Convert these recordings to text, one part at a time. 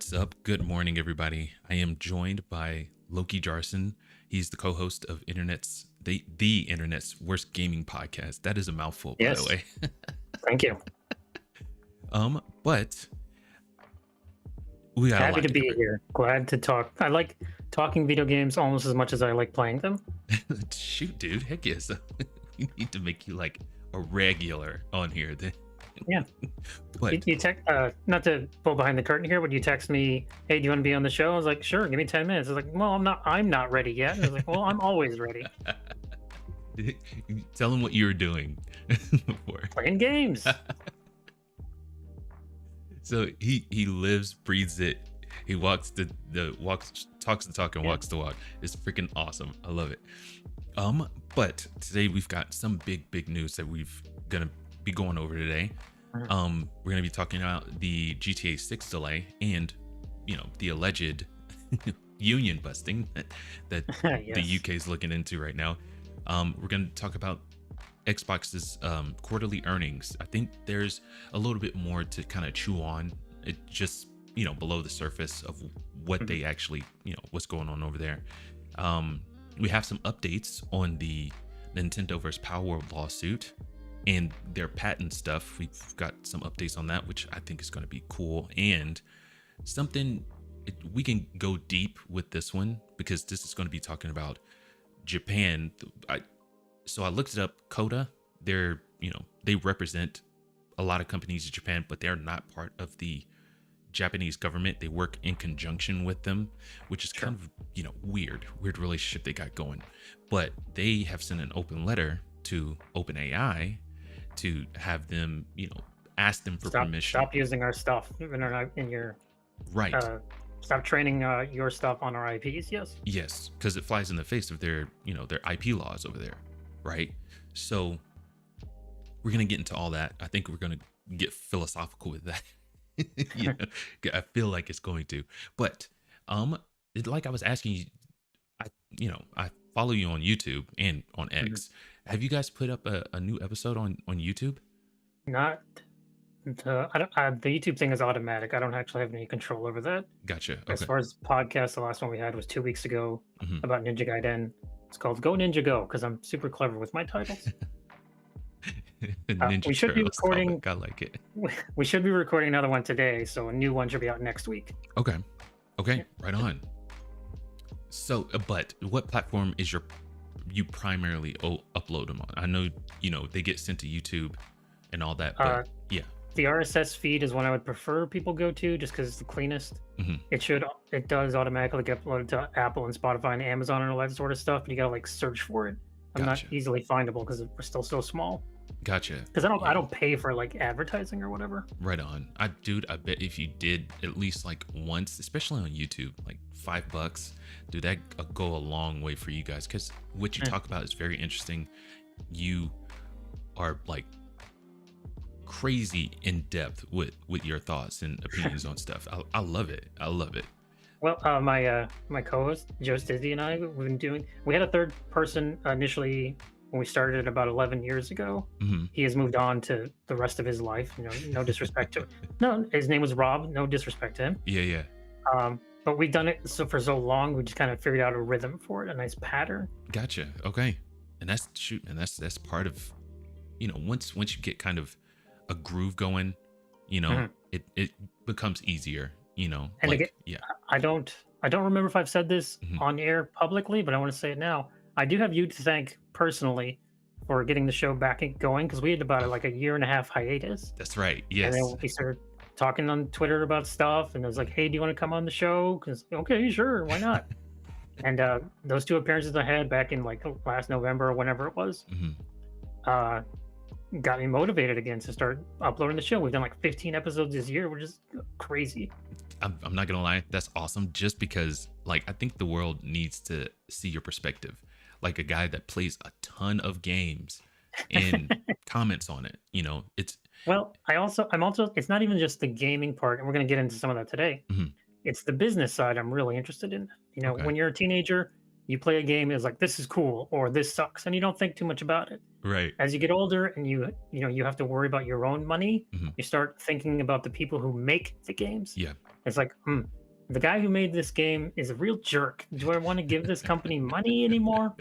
What's up? Good morning, everybody. I am joined by Loki Jarson. He's the co-host of the internet's worst gaming podcast. That is a mouthful, by the Yes, way. thank you. But we got a Happy lot to to be cover. here. Glad to talk. I like talking video games almost as much as I like playing them. Shoot, dude. Heck yes. We need to make you like a regular on here. Yeah. But You text, not to pull behind the curtain here, but you text me, "Hey, do you want to be on the show?" I was like, "Sure, give me 10 minutes." I was like, "Well, I'm not ready yet." And I was like, "Well, I'm always ready. tell him what you were doing before. Playing games." So he lives, breathes it. He walks talks the talk and Yeah. walks the walk. It's freaking awesome. I love it. But today we've got some big news that we've gonna be going over today. We're gonna be talking about the GTA 6 delay and the alleged union busting that the Yes. UK is looking into right now. We're gonna talk about Xbox's quarterly earnings. I think there's a little bit more to kind of chew on. It just below the surface of what they actually what's going on over there. We have some updates on the Nintendo vs. Power World lawsuit and their patent stuff. We've got some updates on that, which I think is going to be cool, and something we can go deep with this one because this is going to be talking about Japan. So I looked it up. Coda, they represent a lot of companies in Japan, but they're not part of the Japanese government. They work in conjunction with them, which is kind of weird relationship they got going. But they have sent an open letter to OpenAI to have them ask them for permission. Stop using our stuff in your Right. stop training your stuff on our IPs. Yes, because it flies in the face of their their IP laws over there, right? So we're gonna get into all that. I think we're gonna get philosophical with that. I feel like it's going to, but like I was asking you, I follow you on YouTube and on X. Have you guys put up a new episode on YouTube? Not the the YouTube thing is automatic. I don't actually have any control over that. Gotcha. As Okay. far as podcasts, the last one we had was 2 weeks ago Mhm. about Ninja Gaiden. It's called Go Ninja Go because I'm super clever with my titles. Ninja We should be Turtles recording. comic. I like it. We should be recording another one today, so a new one should be out next week. Okay. Right on. So, but what platform is you primarily upload them on? I know they get sent to YouTube and all that, but yeah. The RSS feed is one I would prefer people go to just because it's the cleanest. Mhm. It does automatically get uploaded to Apple and Spotify and Amazon and all that sort of stuff, but you gotta like search for it. I'm Gotcha. not easily findable because we're still so small. Gotcha. Because I Yeah. don't pay for like advertising or whatever. Right on. I bet if you did at least like once, especially on YouTube, like $5, dude, that go a long way for you guys. Because what you talk about is very interesting. You are like crazy in depth with your thoughts and opinions on stuff. I love it. I love it. Well, my co-host Joe Stizzy and I we had a third person initially when we started about 11 years ago. Mhm. He has moved on to the rest of his life. No disrespect to no, his name was Rob. No disrespect to him. Yeah. But we've done it for so long, we just kind of figured out a rhythm for it, a nice pattern. Gotcha. Okay. And that's part of once you get kind of a groove going, it becomes easier. And like again, yeah. I don't remember if I've said this Mhm. on air publicly, but I want to say it now. I do have you to thank personally for getting the show back and going because we had about like a year and a half hiatus. That's right. And Yes. then we started talking on Twitter about stuff, and it was like, "Hey, do you want to come on the show?" Because okay, sure, why not? And those two appearances I had back in like last November or whenever it was, Mhm. uh, got me motivated again to start uploading the show. We've done like 15 episodes this year, which is crazy. I'm not gonna lie, that's awesome. Just because, like, I think the world needs to see your perspective, like a guy that plays a ton of games and comments on it. It's Well, I'm also. It's not even just the gaming part, and we're going to get into some of that today. Mhm. It's the business side I'm really interested in. Okay. When you're a teenager, you play a game, it's like this is cool or this sucks, and you don't think too much about it. Right. As you get older and you have to worry about your own money, Hmm. you start thinking about the people who make the games. Yeah. It's like, the guy who made this game is a real jerk. Do I want to give this company money anymore?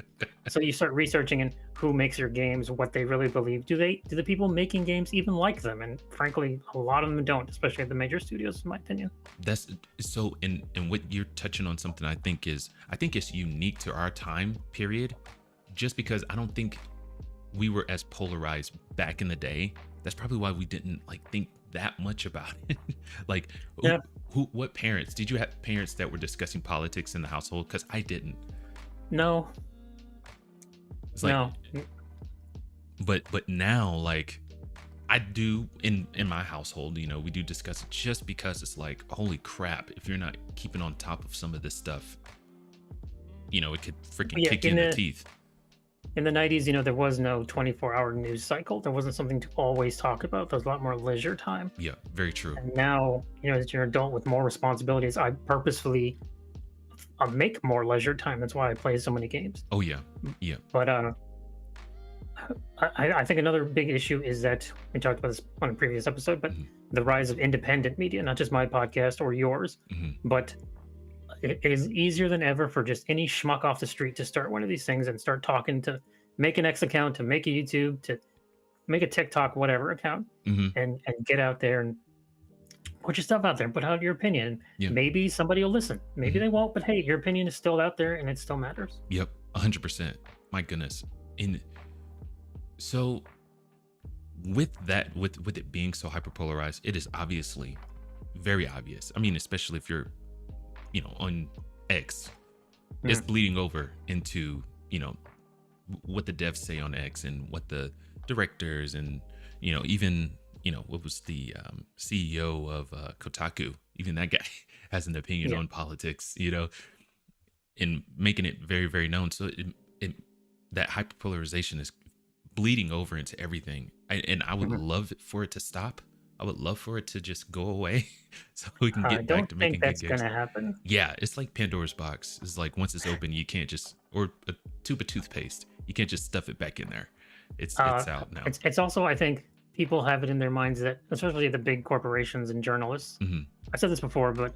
So you start researching and who makes your games, what they really believe. Do the people making games even like them? And frankly, a lot of them don't, especially at the major studios, in my opinion. That's so. And what you're touching on, something I think it's unique to our time period, just because I don't think we were as polarized back in the day. That's probably why we didn't like think that much about it. Like, Yeah. what parents did you have? Parents that were discussing politics in the household? Because I didn't. No, It's like, no. but now, like, I do in my household. We do discuss it, just because it's like, holy crap, if you're not keeping on top of some of this stuff, it could freaking Yeah, kick you in the teeth. in the 90s, there was no 24-hour news cycle. There wasn't something to always talk about. There was a lot more leisure time. Yeah, very true. And now, as you're an adult with more responsibilities, I purposefully make more leisure time. That's why I play so many games. Oh yeah, yeah. But I think another big issue is that we talked about this on a previous episode, but Mhm. the rise of independent media, not just my podcast or yours, Mhm. but it is easier than ever for just any schmuck off the street to start one of these things and start talking, to make an X account, to make a YouTube, to make a TikTok, whatever account, Mhm. and get out there and put your stuff out there and put out your opinion. Yeah. Maybe somebody will listen. Maybe Mhm. they won't, but hey, your opinion is still out there and it still matters. Yep, 100%. My goodness. And so with that, with it being so hyperpolarized, it is obviously very obvious. I mean, especially if you're, on X, it's bleeding over into, what the devs say on X and what the directors and, even, what was the CEO of Kotaku, even that guy has an opinion Yeah. on politics, and making it very, very known. So that hyperpolarization is bleeding over into everything. And I would Mhm. love for it to stop. I would love for it to just go away so we can I get back don't to think making good that's games. going to happen. Yeah, it's like Pandora's box. It's like once it's open, you can't just, or a tube of toothpaste, you can't just stuff it back in there. It's out now. It's also, I think people have it in their minds that, especially the big corporations and journalists. Mhm. I said this before, but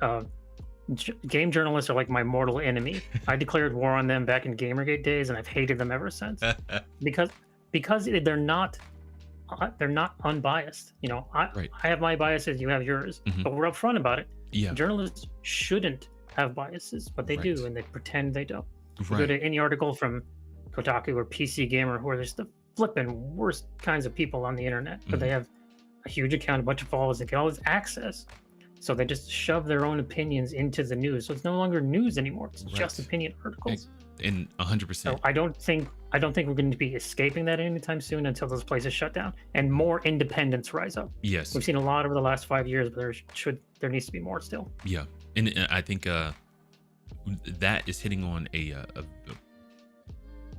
game journalists are like my mortal enemy. I declared war on them back in Gamergate days, and I've hated them ever since because they're not unbiased. Right. I have my biases, you have yours, Mhm. but we're upfront about it. Yeah, Journalists shouldn't have biases, but they Right. do, and they pretend they don't. You go right. to any article from Kotaku or PC Gamer, who are just the flipping worst kinds of people on the internet, but they have a huge account, a bunch of followers, they get all this access. So they just shove their own opinions into the news. So it's no longer news anymore. It's just Right. opinion articles. And So 100%. I don't think we're going to be escaping that anytime soon until those places shut down and more independents rise up. Yes. We've seen a lot over the last 5 years, but there needs to be more still. Yeah. And I think that is hitting on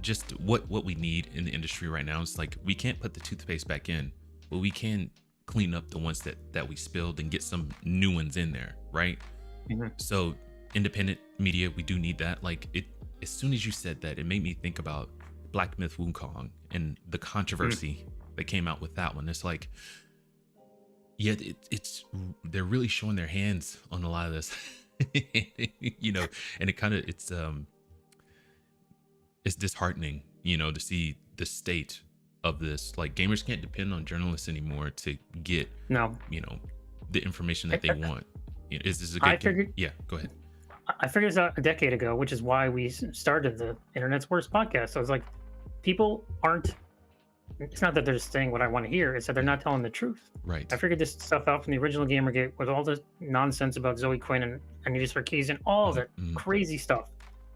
just what we need in the industry right now. It's like we can't put the toothpaste back in, but we can clean up the ones that we spilled and get some new ones in there, right? Mhm. So independent media, we do need that. Like, it, as soon as you said that, it made me think about Black Myth Wukong and the controversy that came out with that one. It's like, yeah, it's they're really showing their hands on a lot of this. And it kind of, it's disheartening, to see the state of this. Like, gamers can't depend on journalists anymore to get, No, the information that they want. Is this a I good game? figured- Yeah, go ahead. I figured this out a decade ago, which is why we started the Internet's Worst podcast. So it's like, people aren't, it's not that they're just saying what I want to hear, it's that they're not telling the truth. Right. I figured this stuff out from the original Gamergate with all the nonsense about Zoe Quinn and Anita Sarkeesian, all of that Mhm. crazy stuff.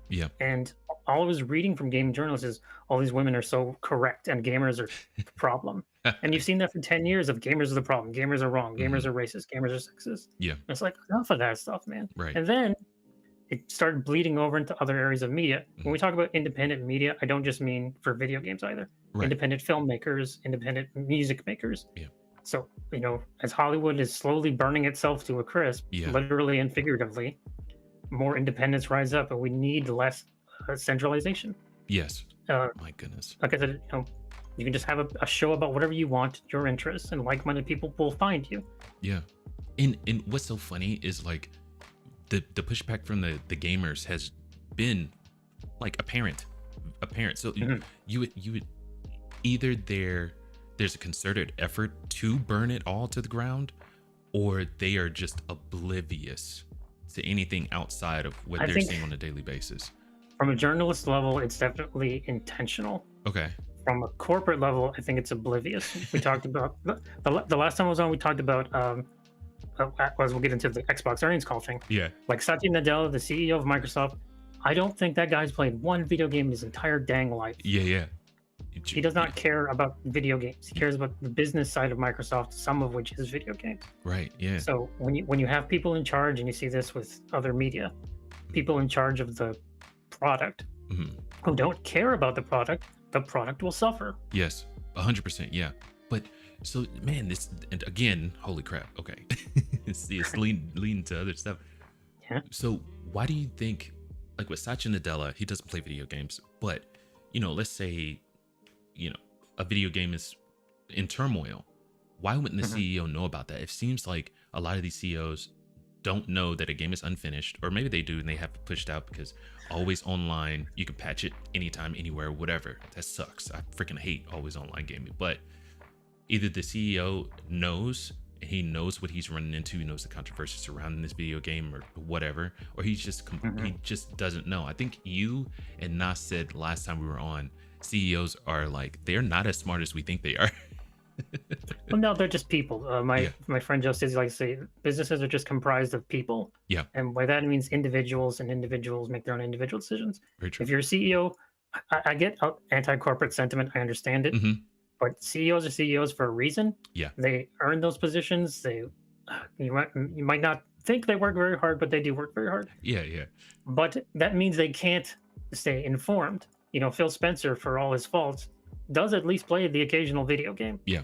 Yeah. And all I was reading from game journalists is all these women are so correct and gamers are the problem. And you've seen that for 10 years of gamers are the problem, gamers are wrong, gamers are racist, gamers are sexist. Yeah. And it's like, enough of that stuff, man. Right. And then it started bleeding over into other areas of media. When we talk about independent media, I don't just mean for video games either. Right. Independent filmmakers, independent music makers. Yeah. So, as Hollywood is slowly burning itself to a crisp, Yeah. literally and figuratively, more independents rise up, and we need less centralization. Yes. Uh, My goodness. like I said, you can just have a show about whatever you want, your interests, and like-minded people will find you. Yeah. And what's so funny is like the pushback from the gamers has been like apparent. So Mhm. you would either there's a concerted effort to burn it all to the ground, or they are just oblivious to anything outside of what I they're think seeing on a daily basis. from a journalist level, it's definitely intentional. Okay. From a corporate level, I think it's oblivious. We talked about the last time I was on. We talked about as we'll get into the Xbox earnings call thing. Yeah. Like Satya Nadella, the CEO of Microsoft, I don't think that guy's played one video game in his entire dang life. Yeah. He does not care about video games. He cares about the business side of Microsoft, some of which is video games. Right. Yeah. So when you have people in charge, and you see this with other media, people in charge of the product Mhm. who don't care about the product will suffer. Yes. 100%. Yeah. But so man, this, and again, holy crap. Okay. it's leading to other stuff. Yeah. So why do you think, like with Satya Nadella, he doesn't play video games, but let's say, a video game is in turmoil. Why wouldn't the Mhm. CEO know about that? It seems like a lot of these CEOs don't know that a game is unfinished, or maybe they do and they have it pushed out because always online, you can patch it anytime, anywhere, whatever. That sucks. I freaking hate always online gaming. But either the CEO knows, and he knows what he's running into, he knows the controversy surrounding this video game or whatever, or he just doesn't know. I think you and Nas said last time we were on, CEOs are like, they're not as smart as we think they are. Well, no, they're just people. Yeah. My friend Joe says, like, say businesses are just comprised of people. Yeah. And by that it means individuals, and individuals make their own individual decisions. Very true. If you're a CEO, I get anti-corporate sentiment. I understand it. Hmm. But CEOs are CEOs for a reason. Yeah. They earn those positions. You might not think they work very hard, but they do work very hard. Yeah. But that means they can't stay informed. Phil Spencer, for all his faults, does at least play the occasional video game. Yeah.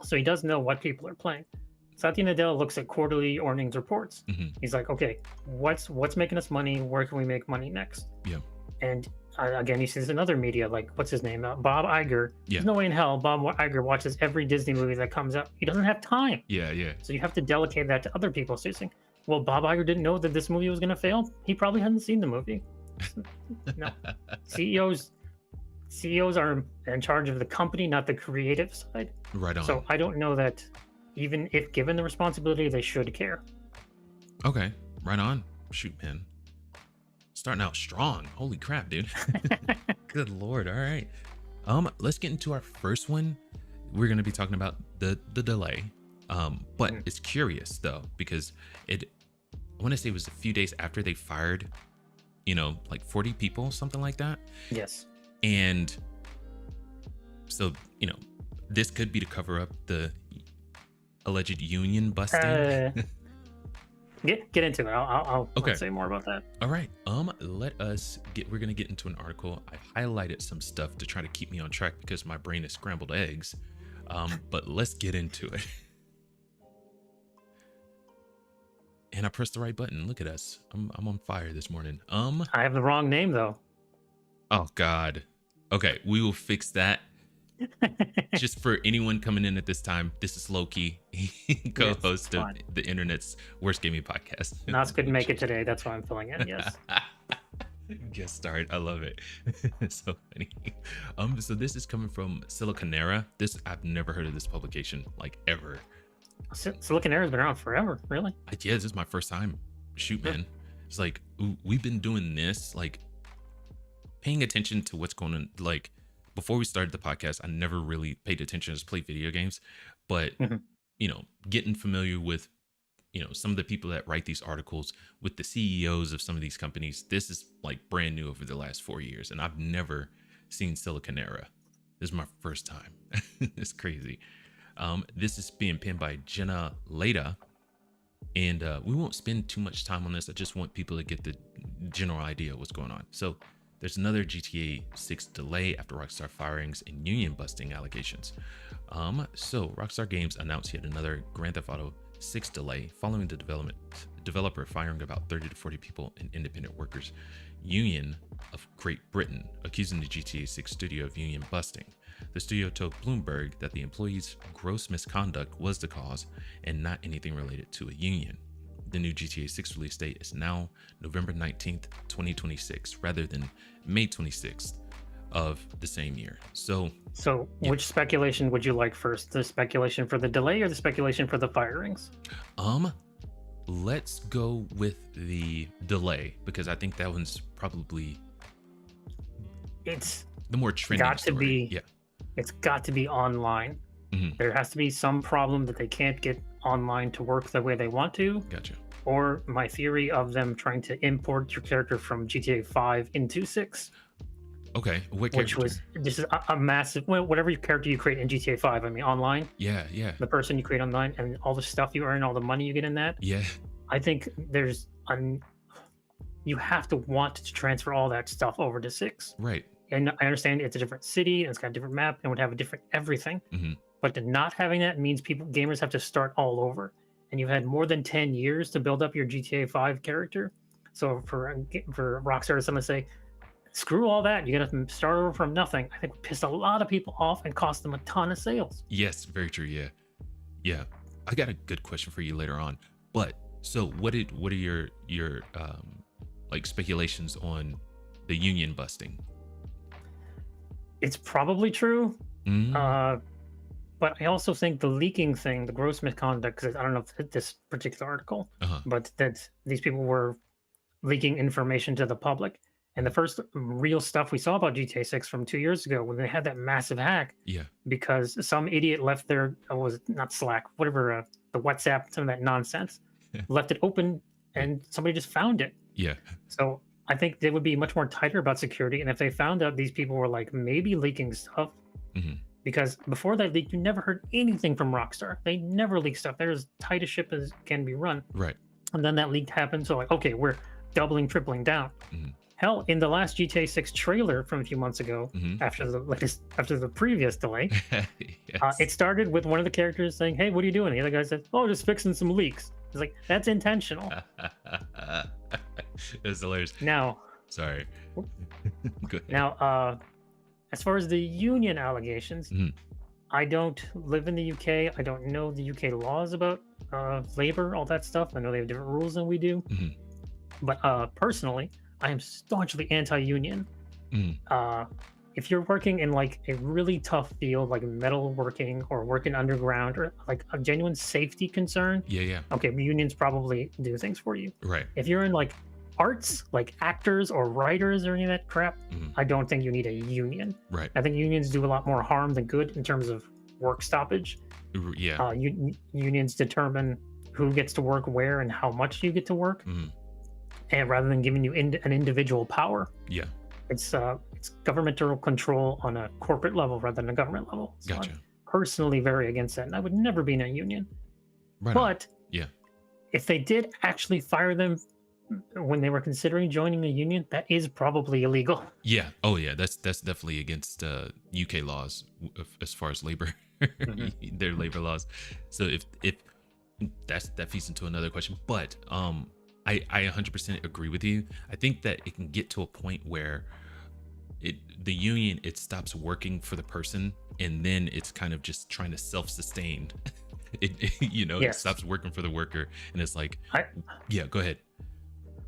So he does know what people are playing. Satya Nadella looks at quarterly earnings reports. Hmm. He's like, okay, what's making us money? Where can we make money next? Yeah. And again, he sees another media, like, what's his name? Bob Iger. Yeah. There's no way in hell Bob Iger watches every Disney movie that comes out. He doesn't have time. Yeah. So you have to delegate that to other people. So you're saying, well, Bob Iger didn't know that this movie was going to fail. He probably hadn't seen the movie. No. CEOs are in charge of the company, not the creative side. Right on. So I don't know that even if given the responsibility, they should care. Okay. Right on. Shoot, man. Starting out strong. Holy crap, dude. Good Lord. All right. Let's get into our first one. We're going to be talking about the delay. But it's curious though, because I want to say it was a few days after they fired, like 40 people, something like that. Yes. And so, this could be to cover up the alleged union busting. Get into it. I'll Okay. say more about that. All right. We're going to get into an article. I highlighted some stuff to try to keep me on track because my brain is scrambled eggs. But let's get into it. And I pressed the right button. Look at us. I'm on fire this morning. I have the wrong name though. Oh God. Okay, we will fix that. Just for anyone coming in at this time, this is Loki, co-host of the internet's worst gaming podcast. Nas couldn't make it today. That's why I'm filling in. Yes. Guest starred. I love it. It's so funny. So this is coming from Siliconera. I've never heard of this publication, like, ever. Siliconera's been around forever, really? Yeah, this is my first time. Shoot, man. It's like, we've been doing this, like, paying attention to what's going on. Like, before we started the podcast, I never really paid attention to play video games, but getting familiar with some of the people that write these articles, with the CEOs of some of these companies, this is like brand new over the last 4 years, and I've never seen Siliconera. This is my first time. It's crazy. This is being penned by Jenna Leda, and we won't spend too much time on this. I just want people to get the general idea of what's going on. So there's another GTA 6 delay after Rockstar firings and union busting allegations. So Rockstar Games announced yet another Grand Theft Auto 6 delay following the developer firing about 30 to 40 people and independent workers. Union of Great Britain, accusing the GTA 6 studio of union busting. The studio told Bloomberg that the employees' gross misconduct was the cause and not anything related to a union. The new GTA 6 release date is now November 19th, 2026, rather than May 26th of the same year. So which speculation would you like first? The speculation for the delay or the speculation for the firings? Let's go with the delay, because I think that one's probably It's the more trending got to story. be Yeah. It's got to be online. Mhm. There has to be some problem that they can't get online to work the way they want to. Gotcha. Or my theory of them trying to import your character from GTA 5 into 6, Okay. What which character? was this is a massive, well, whatever your character you create in GTA 5. I mean, online, Yeah. the person you create online, and all the stuff you earn, all the money you get in that. Yeah. I think you have to want to transfer all that stuff over to 6. Right. And I understand it's a different city and it's got a different map and would have a different everything. Mhm. But not having that means gamers have to start all over. And you've had more than 10 years to build up your GTA 5 character. So for Rockstar to someone say, screw all that, you're gonna start over from nothing, I think would piss a lot of people off and cost them a ton of sales. Yes. Very true. Yeah. Yeah. I got a good question for you later on. But so what are your like speculations on the union busting? It's probably true. Mm. But I also think the leaking thing, the gross misconduct, because I don't know if this particular article, but that these people were leaking information to the public. And the first real stuff we saw about GTA 6 from 2 years ago, when they had that massive hack, Yeah. because some idiot left their, was it not Slack, whatever, the WhatsApp, some of that nonsense, left it open, and somebody just found it. Yeah. So I think they would be much more tighter about security. And if they found out these people were like maybe leaking stuff, Mhm. because before that leak, you never heard anything from Rockstar. They never leak stuff. They're as tight a ship as can be run. Right. And then that leak happened. So like, okay, we're doubling, tripling down. Mhm. Hell, in the last GTA 6 trailer from a few months ago, Mhm. after the previous delay, Yes. it started with one of the characters saying, "Hey, what are you doing?" The other guy said, "Oh, just fixing some leaks." It's like, that's intentional. That's hilarious. Now, Sorry. Go ahead. now, as far as the union allegations, Mhm. I don't live in the UK. I don't know the UK laws about labor, all that stuff. I know they have different rules than we do. Mhm. But personally, I am staunchly anti-union. Mhm. If you're working in like a really tough field, like metal working or working underground, or like a genuine safety concern, Yeah. Yeah. okay, unions probably do things for you. Right. If you're in like arts, like actors or writers or any of that crap, Mhm. I don't think you need a union. Right. I think unions do a lot more harm than good in terms of work stoppage. Yeah. Unions determine who gets to work where and how much you get to work, Mhm. and rather than giving you an individual power, Yeah. it's governmental control on a corporate level rather than a government level. So Gotcha. I'm personally very against that, and I would never be in a union. Right. On. But Yeah. if they did actually fire them when they were considering joining a union, that is probably illegal. Yeah. Oh, yeah. That's definitely against UK laws as far as labor, Mhm. their labor laws. So if that feeds into another question, but I 100% agree with you. I think that it can get to a point where the union, it stops working for the person, and then it's kind of just trying to self-sustain. It Yes. stops working for the worker, and it's like, I, yeah, go ahead.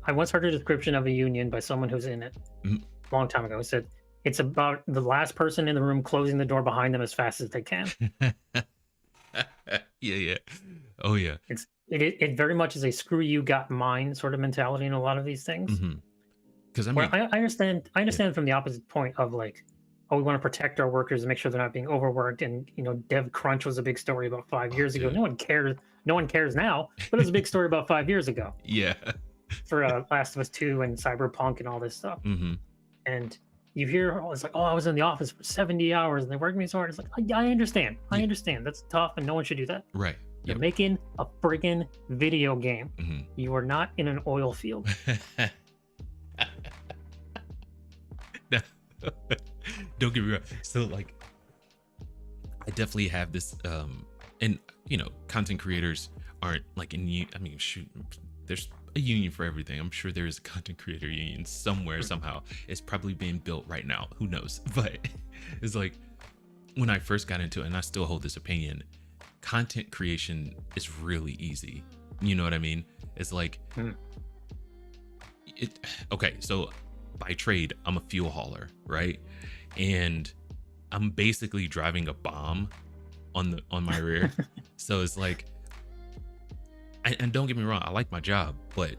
I once heard a description of a union by someone who's in it Mhm. a long time ago. It said it's about the last person in the room closing the door behind them as fast as they can. Yeah. Oh yeah. It very much is a screw you got mine sort of mentality in a lot of these things. Because I Where mean, I understand from the opposite point of like, oh, we want to protect our workers and make sure they're not being overworked. And dev crunch was a big story about 5 years ago. dude. No one cares. No one cares now, but it was a big story about 5 years ago yeah. for Last of Us 2 and Cyberpunk and all this stuff. hmm And you hear, oh, it's like, oh, I was in the office for 70 hours and they worked me so hard. It's like, I understand. I Yeah. understand. That's tough and no one should do that. Right. You're Yep. making a friggin' video game. hmm You are not in an oil field. No. Don't get me wrong. So like, I definitely have this, and content creators aren't like I mean, shoot, there's a union for everything. I'm sure there is a content creator union somewhere, somehow. It's probably being built right now. Who knows? But it's like when I first got into it, and I still hold this opinion, content creation is really easy. You know what I mean? It's like okay, so by trade, I'm a fuel hauler, right? And I'm basically driving a bomb on my rear. So it's like, and don't get me wrong, I like my job, but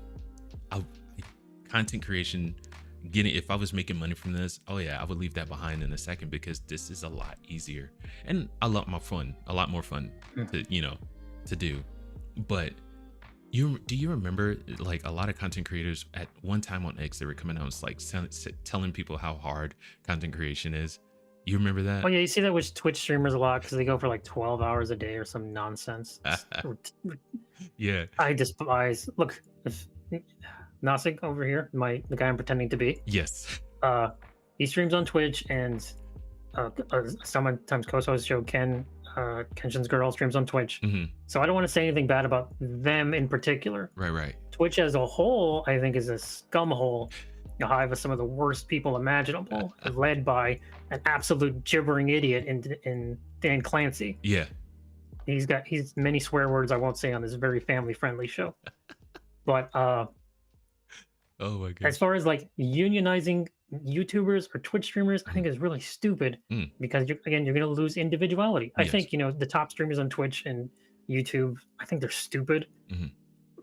content creation, if I was making money from this, oh yeah, I would leave that behind in a second, because this is a lot easier and a lot more fun to do. But do you remember, like, a lot of content creators at one time on X, they were coming out like telling people how hard content creation is? You remember that? Oh yeah, you see that with Twitch streamers a lot, because they go for like 12 hours a day or some nonsense. Yeah. I despise. Look, if Nasik over here, the guy I'm pretending to be. Yes. He streams on Twitch, and sometimes co-host show Kenshin's girl streams on Twitch. So I don't want to say anything bad about them in particular. Right. Twitch as a whole, I think, is a scum hole, a hive of some of the worst people imaginable, led by an absolute gibbering idiot in Dan Clancy. Yeah. He's many swear words I won't say on this very family friendly show. But oh my god. As far as like unionizing YouTubers or Twitch streamers, I think is really stupid, because you're going to lose individuality. I think, the top streamers on Twitch and YouTube, I think they're stupid,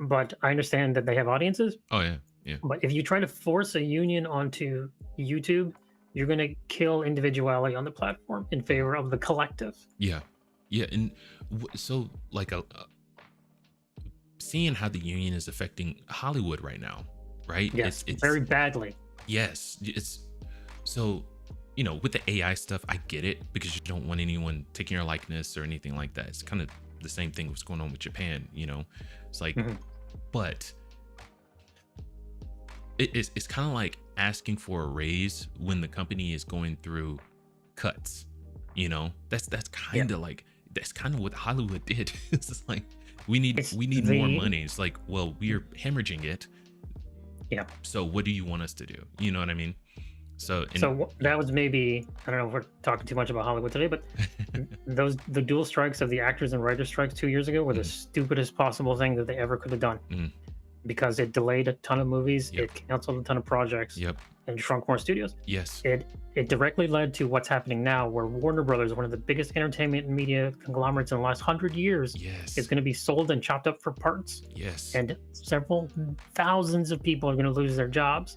but I understand that they have audiences. Oh yeah. But if you try to force a union onto YouTube, you're going to kill individuality on the platform in favor of the collective. Yeah. And so, like, seeing how the union is affecting Hollywood right now, right? Yes, it's very badly. Yes, it's so, with the AI stuff, I get it, because you don't want anyone taking your likeness or anything like that. It's kind of the same thing what's going on with Japan. It's like, but it's kind of like asking for a raise when the company is going through cuts. That's kind of like, that's kind of what Hollywood did. It's just like, we need more money. It's like, well, we're hemorrhaging it. Yeah. So what do you want us to do? You know what I mean? So that was maybe, I don't know if we're talking too much about Hollywood today, but the dual strikes of the actors and writers strikes 2 years ago were the stupidest possible thing that they ever could have done. Because it delayed a ton of movies, it canceled a ton of projects, and shrunk more studios. Yes. It directly led to what's happening now, where Warner Brothers, one of the biggest entertainment and media conglomerates in the last 100 years, is going to be sold and chopped up for parts. Yes. And several thousands of people are going to lose their jobs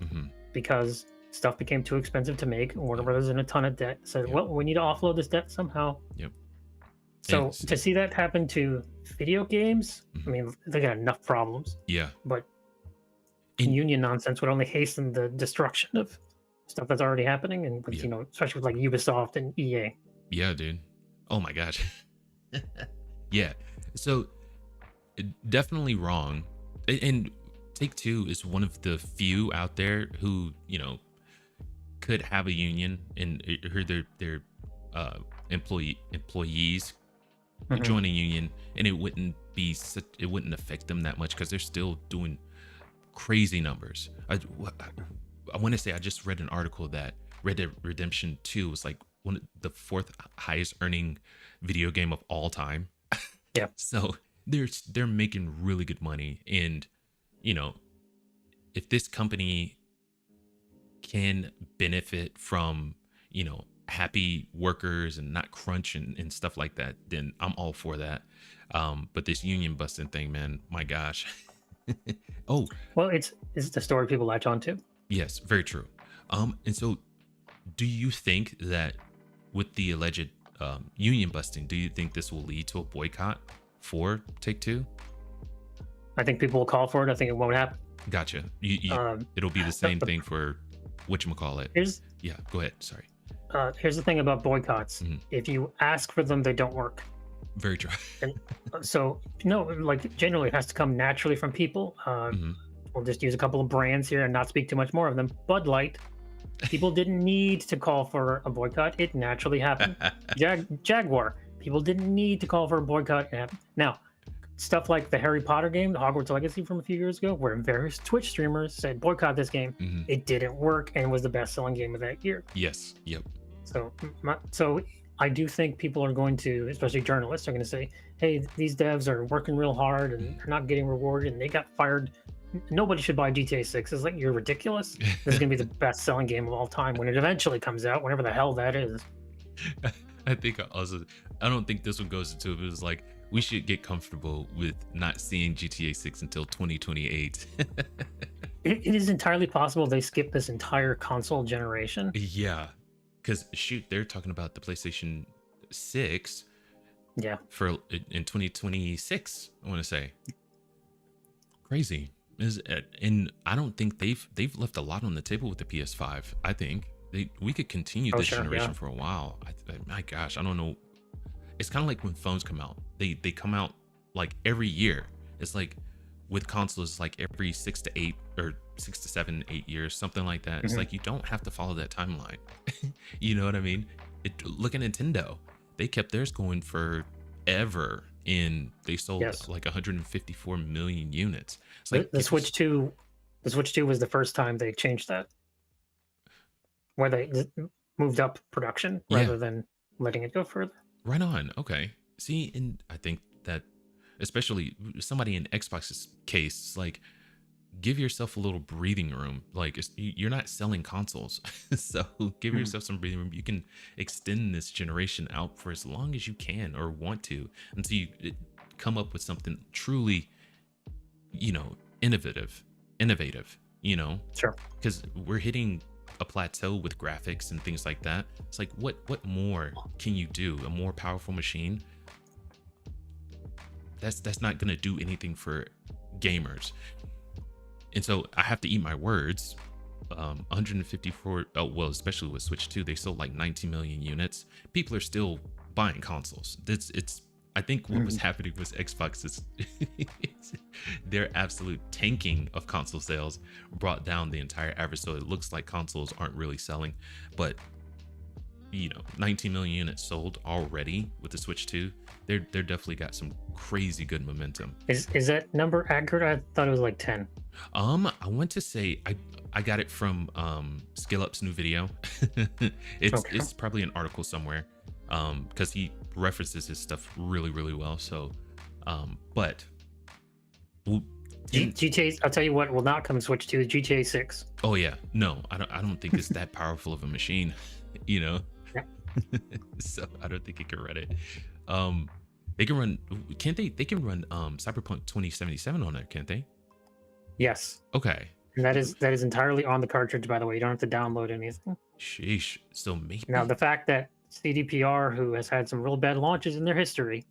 because stuff became too expensive to make. Warner Brothers is in a ton of debt. Said, well, we need to offload this debt somehow. So to see that happen to video games, I mean, they got enough problems. Yeah. But union nonsense would only hasten the destruction of stuff that's already happening, and especially with like Ubisoft and EA. Yeah, dude. Oh my gosh. Yeah. So definitely wrong. And Take-Two is one of the few out there who, could have a union and heard their employees join a union, and it wouldn't affect them that much, because they're still doing crazy numbers. I want to say, I just read an article that Red Dead Redemption 2 was like one of the fourth highest earning video game of all time. Yeah. So they're making really good money, and if this company can benefit from happy workers and not crunch and stuff like that, then I'm all for that. But this union busting thing, man, my gosh. Oh, well, it's the story people latch on to. Yes, very true. And so, do you think that with the alleged union busting, do you think this will lead to a boycott for Take-Two? I think people will call for it. I think it won't happen. Gotcha. It'll be the same thing for whatchamacallit. Yeah, go ahead. Sorry. Here's the thing about boycotts. If you ask for them, they don't work. Very true. And so, generally it has to come naturally from people. We'll just use a couple of brands here and not speak too much more of them. Bud Light. People didn't need to call for a boycott. It naturally happened. Jaguar. People didn't need to call for a boycott. It happened. Now, stuff like the Harry Potter game, the Hogwarts Legacy from a few years ago, where various Twitch streamers said boycott this game. Hmm. It didn't work and was the best-selling game of that year. Yes. Yep. So I do think people are going to, especially journalists, are going to say, "Hey, these devs are working real hard and they're not getting rewarded, and they got fired. Nobody should buy GTA 6." It's like, you're ridiculous. This is going to be the best-selling game of all time when it eventually comes out, whenever the hell that is. I think I don't think this one goes into it. It was like, we should get comfortable with not seeing GTA 6 until 2028. It is entirely possible they skip this entire console generation. Yeah, because shoot, they're talking about the PlayStation 6 Yeah. for in 2026. I want to say crazy and I don't think they've left a lot on the table with the PS5. I think we could continue this generation for a while. My gosh, I don't know. It's kind of like when phones come out. They come out like every year. It's like with consoles, like every 6 to 8 or 6 to 7, 8 years, something like that. It's like, you don't have to follow that timeline. You know what I mean? Look at Nintendo. They kept theirs going forever, and they sold like 154 million units. It's like the Switch 2 was the first time they changed that, where they moved up production rather than letting it go further. Right on. Okay. See, and I think that especially somebody in Xbox's case, like, give yourself a little breathing room. Like, you're not selling consoles, so give yourself some breathing room. You can extend this generation out for as long as you can or want to, until you come up with something truly, innovative, Sure. because we're hitting a plateau with graphics and things like that. It's like, what more can you do? A more powerful machine? That's not gonna do anything for gamers. And so I have to eat my words. 154, well, especially with Switch 2, they sold like 19 million units. People are still buying consoles. I think what was happening with Xbox is their absolute tanking of console sales brought down the entire average. So it looks like consoles aren't really selling, but 19 million units sold already with the Switch 2. They're definitely got some crazy good momentum. Is that number accurate? I thought it was like 10. I want to say I got it from Scale Up's new video. It's probably an article somewhere, because he references his stuff really, really well. So but GTA, I'll tell you what will not come in Switch 2, GTA 6. Oh yeah, no, I don't think it's that powerful of a machine, so I don't think it can run it. They can run, can't they can run Cyberpunk 2077 on there, can't they? Yes. Okay. And that is entirely on the cartridge, by the way. You don't have to download anything. Sheesh. So maybe now the fact that CDPR, who has had some real bad launches in their history,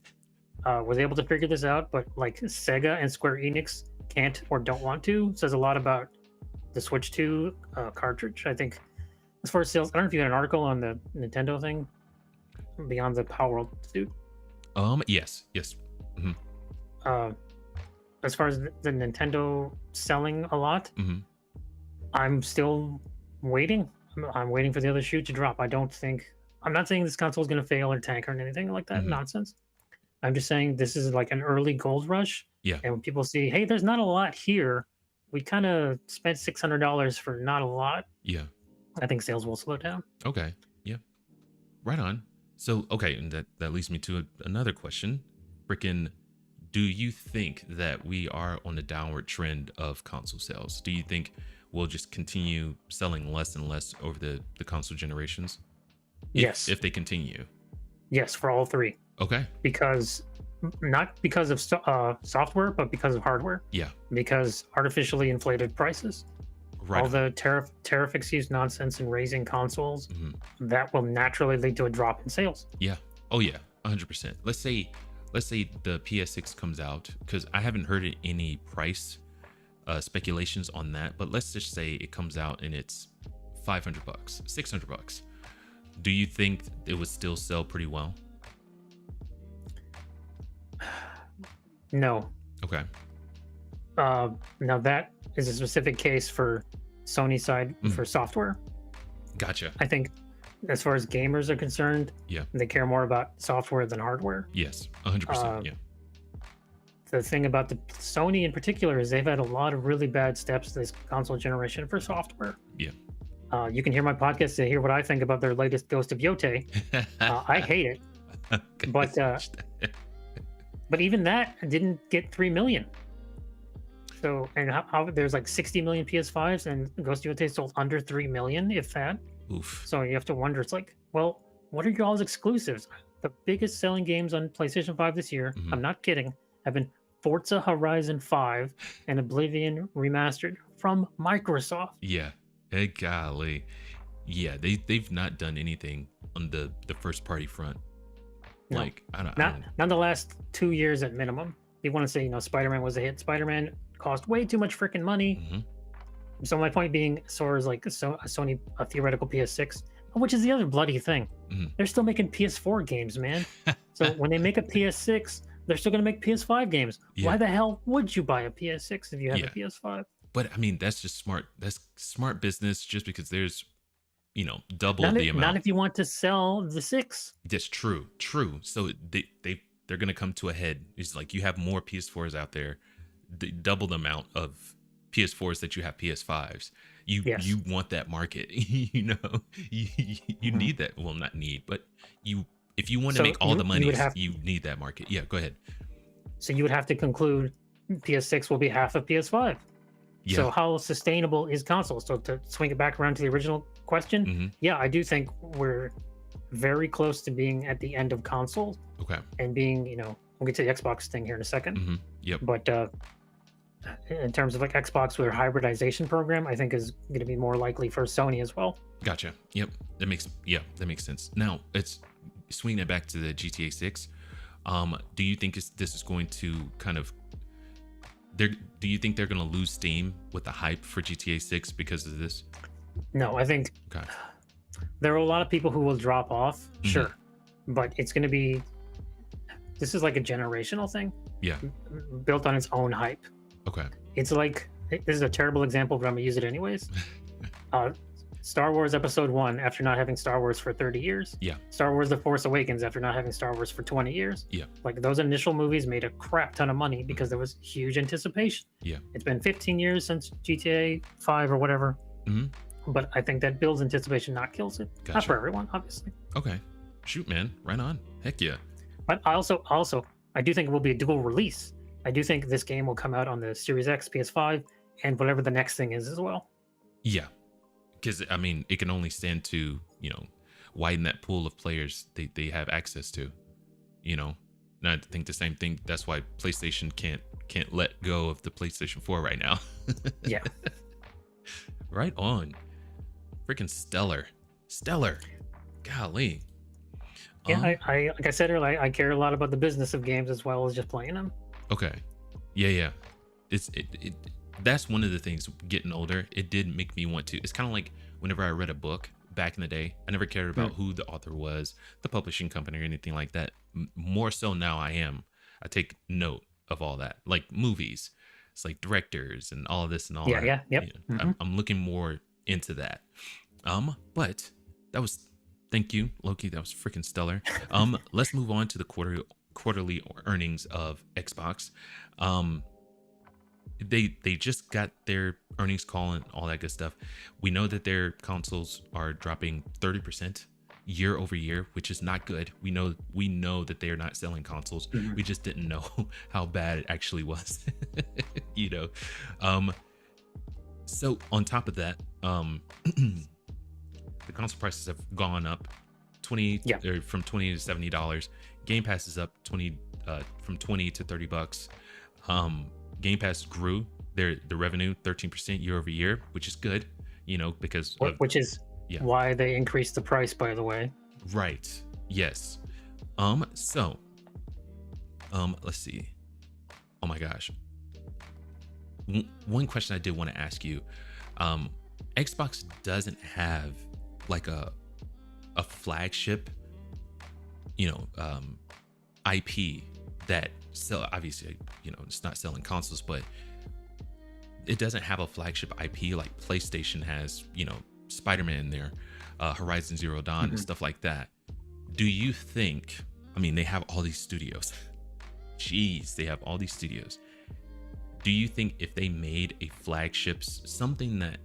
was able to figure this out, but like Sega and Square Enix can't or don't want to, says a lot about the Switch 2 cartridge. I think as far as sales, I don't know if you had an article on the Nintendo thing, Beyond the Power World suit. Yes. Mm-hmm. As far as the Nintendo selling a lot, I'm still waiting. I'm waiting for the other shoe to drop. I'm not saying this console is going to fail or tank or anything like that nonsense. I'm just saying this is like an early gold rush. Yeah. And when people see, hey, there's not a lot here, we kind of spent $600 for not a lot. Yeah. I think sales will slow down. Okay. Yeah. Right on. So, okay, and that leads me to another question. Do you think that we are on a downward trend of console sales? Do you think we'll just continue selling less and less over the console generations? Yes. If they continue. Yes, for all three. Okay. Not because of software, but because of hardware. Yeah. Because artificially inflated prices. Right. All the tariff excuse nonsense and raising consoles, that will naturally lead to a drop in sales. Yeah. Oh yeah, 100%. Let's say the PS6 comes out, because I haven't heard any price speculations on that, but let's just say it comes out and it's $500, $600. Do you think it would still sell pretty well? No. Okay. Now that is a specific case for Sony side for software. Gotcha. I think as far as gamers are concerned, yeah, they care more about software than hardware. Yes, 100%. Yeah. the thing about the Sony in particular is they've had a lot of really bad steps this console generation for software. Yeah. You can hear my podcast to hear what I think about their latest Ghost of Yote. I hate it, but even that didn't get 3 million. So, and how there's like 60 million PS5s and Ghost of Yote sold under 3 million, if that. Oof. So you have to wonder, it's like, well, what are y'all's exclusives? The biggest selling games on PlayStation 5 this year, I'm not kidding, have been Forza Horizon 5 and Oblivion Remastered from Microsoft. Yeah. Hey, golly. Yeah, they've not done anything on the first party front. No, Like, I don't not the last 2 years at minimum. You want to say, Spider-Man was a hit. Spider-Man cost way too much freaking money. So my point being, so is like a Sony, a theoretical PS6, which is the other bloody thing. They're still making PS4 games, man. So when they make a PS6, they're still going to make PS5 games. Yeah. Why the hell would you buy a PS6 if you have a PS5? But I mean, that's just smart. That's smart business just because there's, double the amount. Not if you want to sell the 6. That's true. So they're going to come to a head. It's like you have more PS4s out there, double the amount of PS4s that you have PS5s. You want that market, you need that. Well, not need, but if you want to make all the money, you need that market. Yeah, go ahead. So you would have to conclude PS6 will be half of PS5. Yeah. So how sustainable is console? So to swing it back around to the original question, yeah, I do think we're very close to being at the end of console. Okay. And being, we'll get to the Xbox thing here in a second. Yep. But in terms of like Xbox with their hybridization program, I think is going to be more likely for Sony as well. Gotcha. Yep. That makes sense. Now it's swinging it back to the GTA 6. Do you think this is going to kind of do you think they're going to lose steam with the hype for GTA 6 because of this? No, I think there are a lot of people who will drop off, sure, but it's going to be, this is like a generational thing. Yeah. Built on its own hype. Okay. It's like, this is a terrible example, but I'm gonna use it anyways. Star Wars Episode 1 after not having Star Wars for 30 years. Yeah. Star Wars The Force Awakens after not having Star Wars for 20 years. Yeah. Like those initial movies made a crap ton of money because there was huge anticipation. Yeah. It's been 15 years since GTA 5 or whatever. But I think that builds anticipation, not kills it. Gotcha. Not for everyone, obviously. Okay. Shoot, man. Right on. Heck yeah. But I do think it will be a dual release. I do think this game will come out on the Series X, PS5, and whatever the next thing is as well. Yeah. Because, I mean, it can only stand to, widen that pool of players they have access to, And I think the same thing. That's why PlayStation can't let go of the PlayStation 4 right now. Yeah. Right on. Freaking stellar. Golly. Yeah, I like I said earlier, I care a lot about the business of games as well as just playing them. Okay. Yeah. That's one of the things getting older. It did make me want to. It's kind of like whenever I read a book back in the day, I never cared about who the author was, the publishing company, or anything like that. More so now I take note of all that. Like movies, it's like directors and all of this and all that. Yeah. Yep. I'm looking more into that. But that was, thank you, Loki. That was freaking stellar. Let's move on to the quarterly earnings of Xbox. They just got their earnings call and all that good stuff. We know that their consoles are dropping 30% year over year, which is not good. We know that they are not selling consoles. We just didn't know how bad it actually was. So on top of that, the console prices have gone up from $20 to $70. Game Pass is up from $20 to $30. Game Pass grew the revenue 13% year over year, which is good, because which is why they increased the price, by the way. Right. Yes. So let's see. Oh my gosh. One question I did want to ask you. Xbox doesn't have like a flagship, IP that sell. Obviously, it's not selling consoles, but it doesn't have a flagship IP like PlayStation has. Spider-Man there, Horizon Zero Dawn, and stuff like that. Do you think? I mean, they have all these studios. Jeez, they have all these studios. Do you think if they made a flagships, something that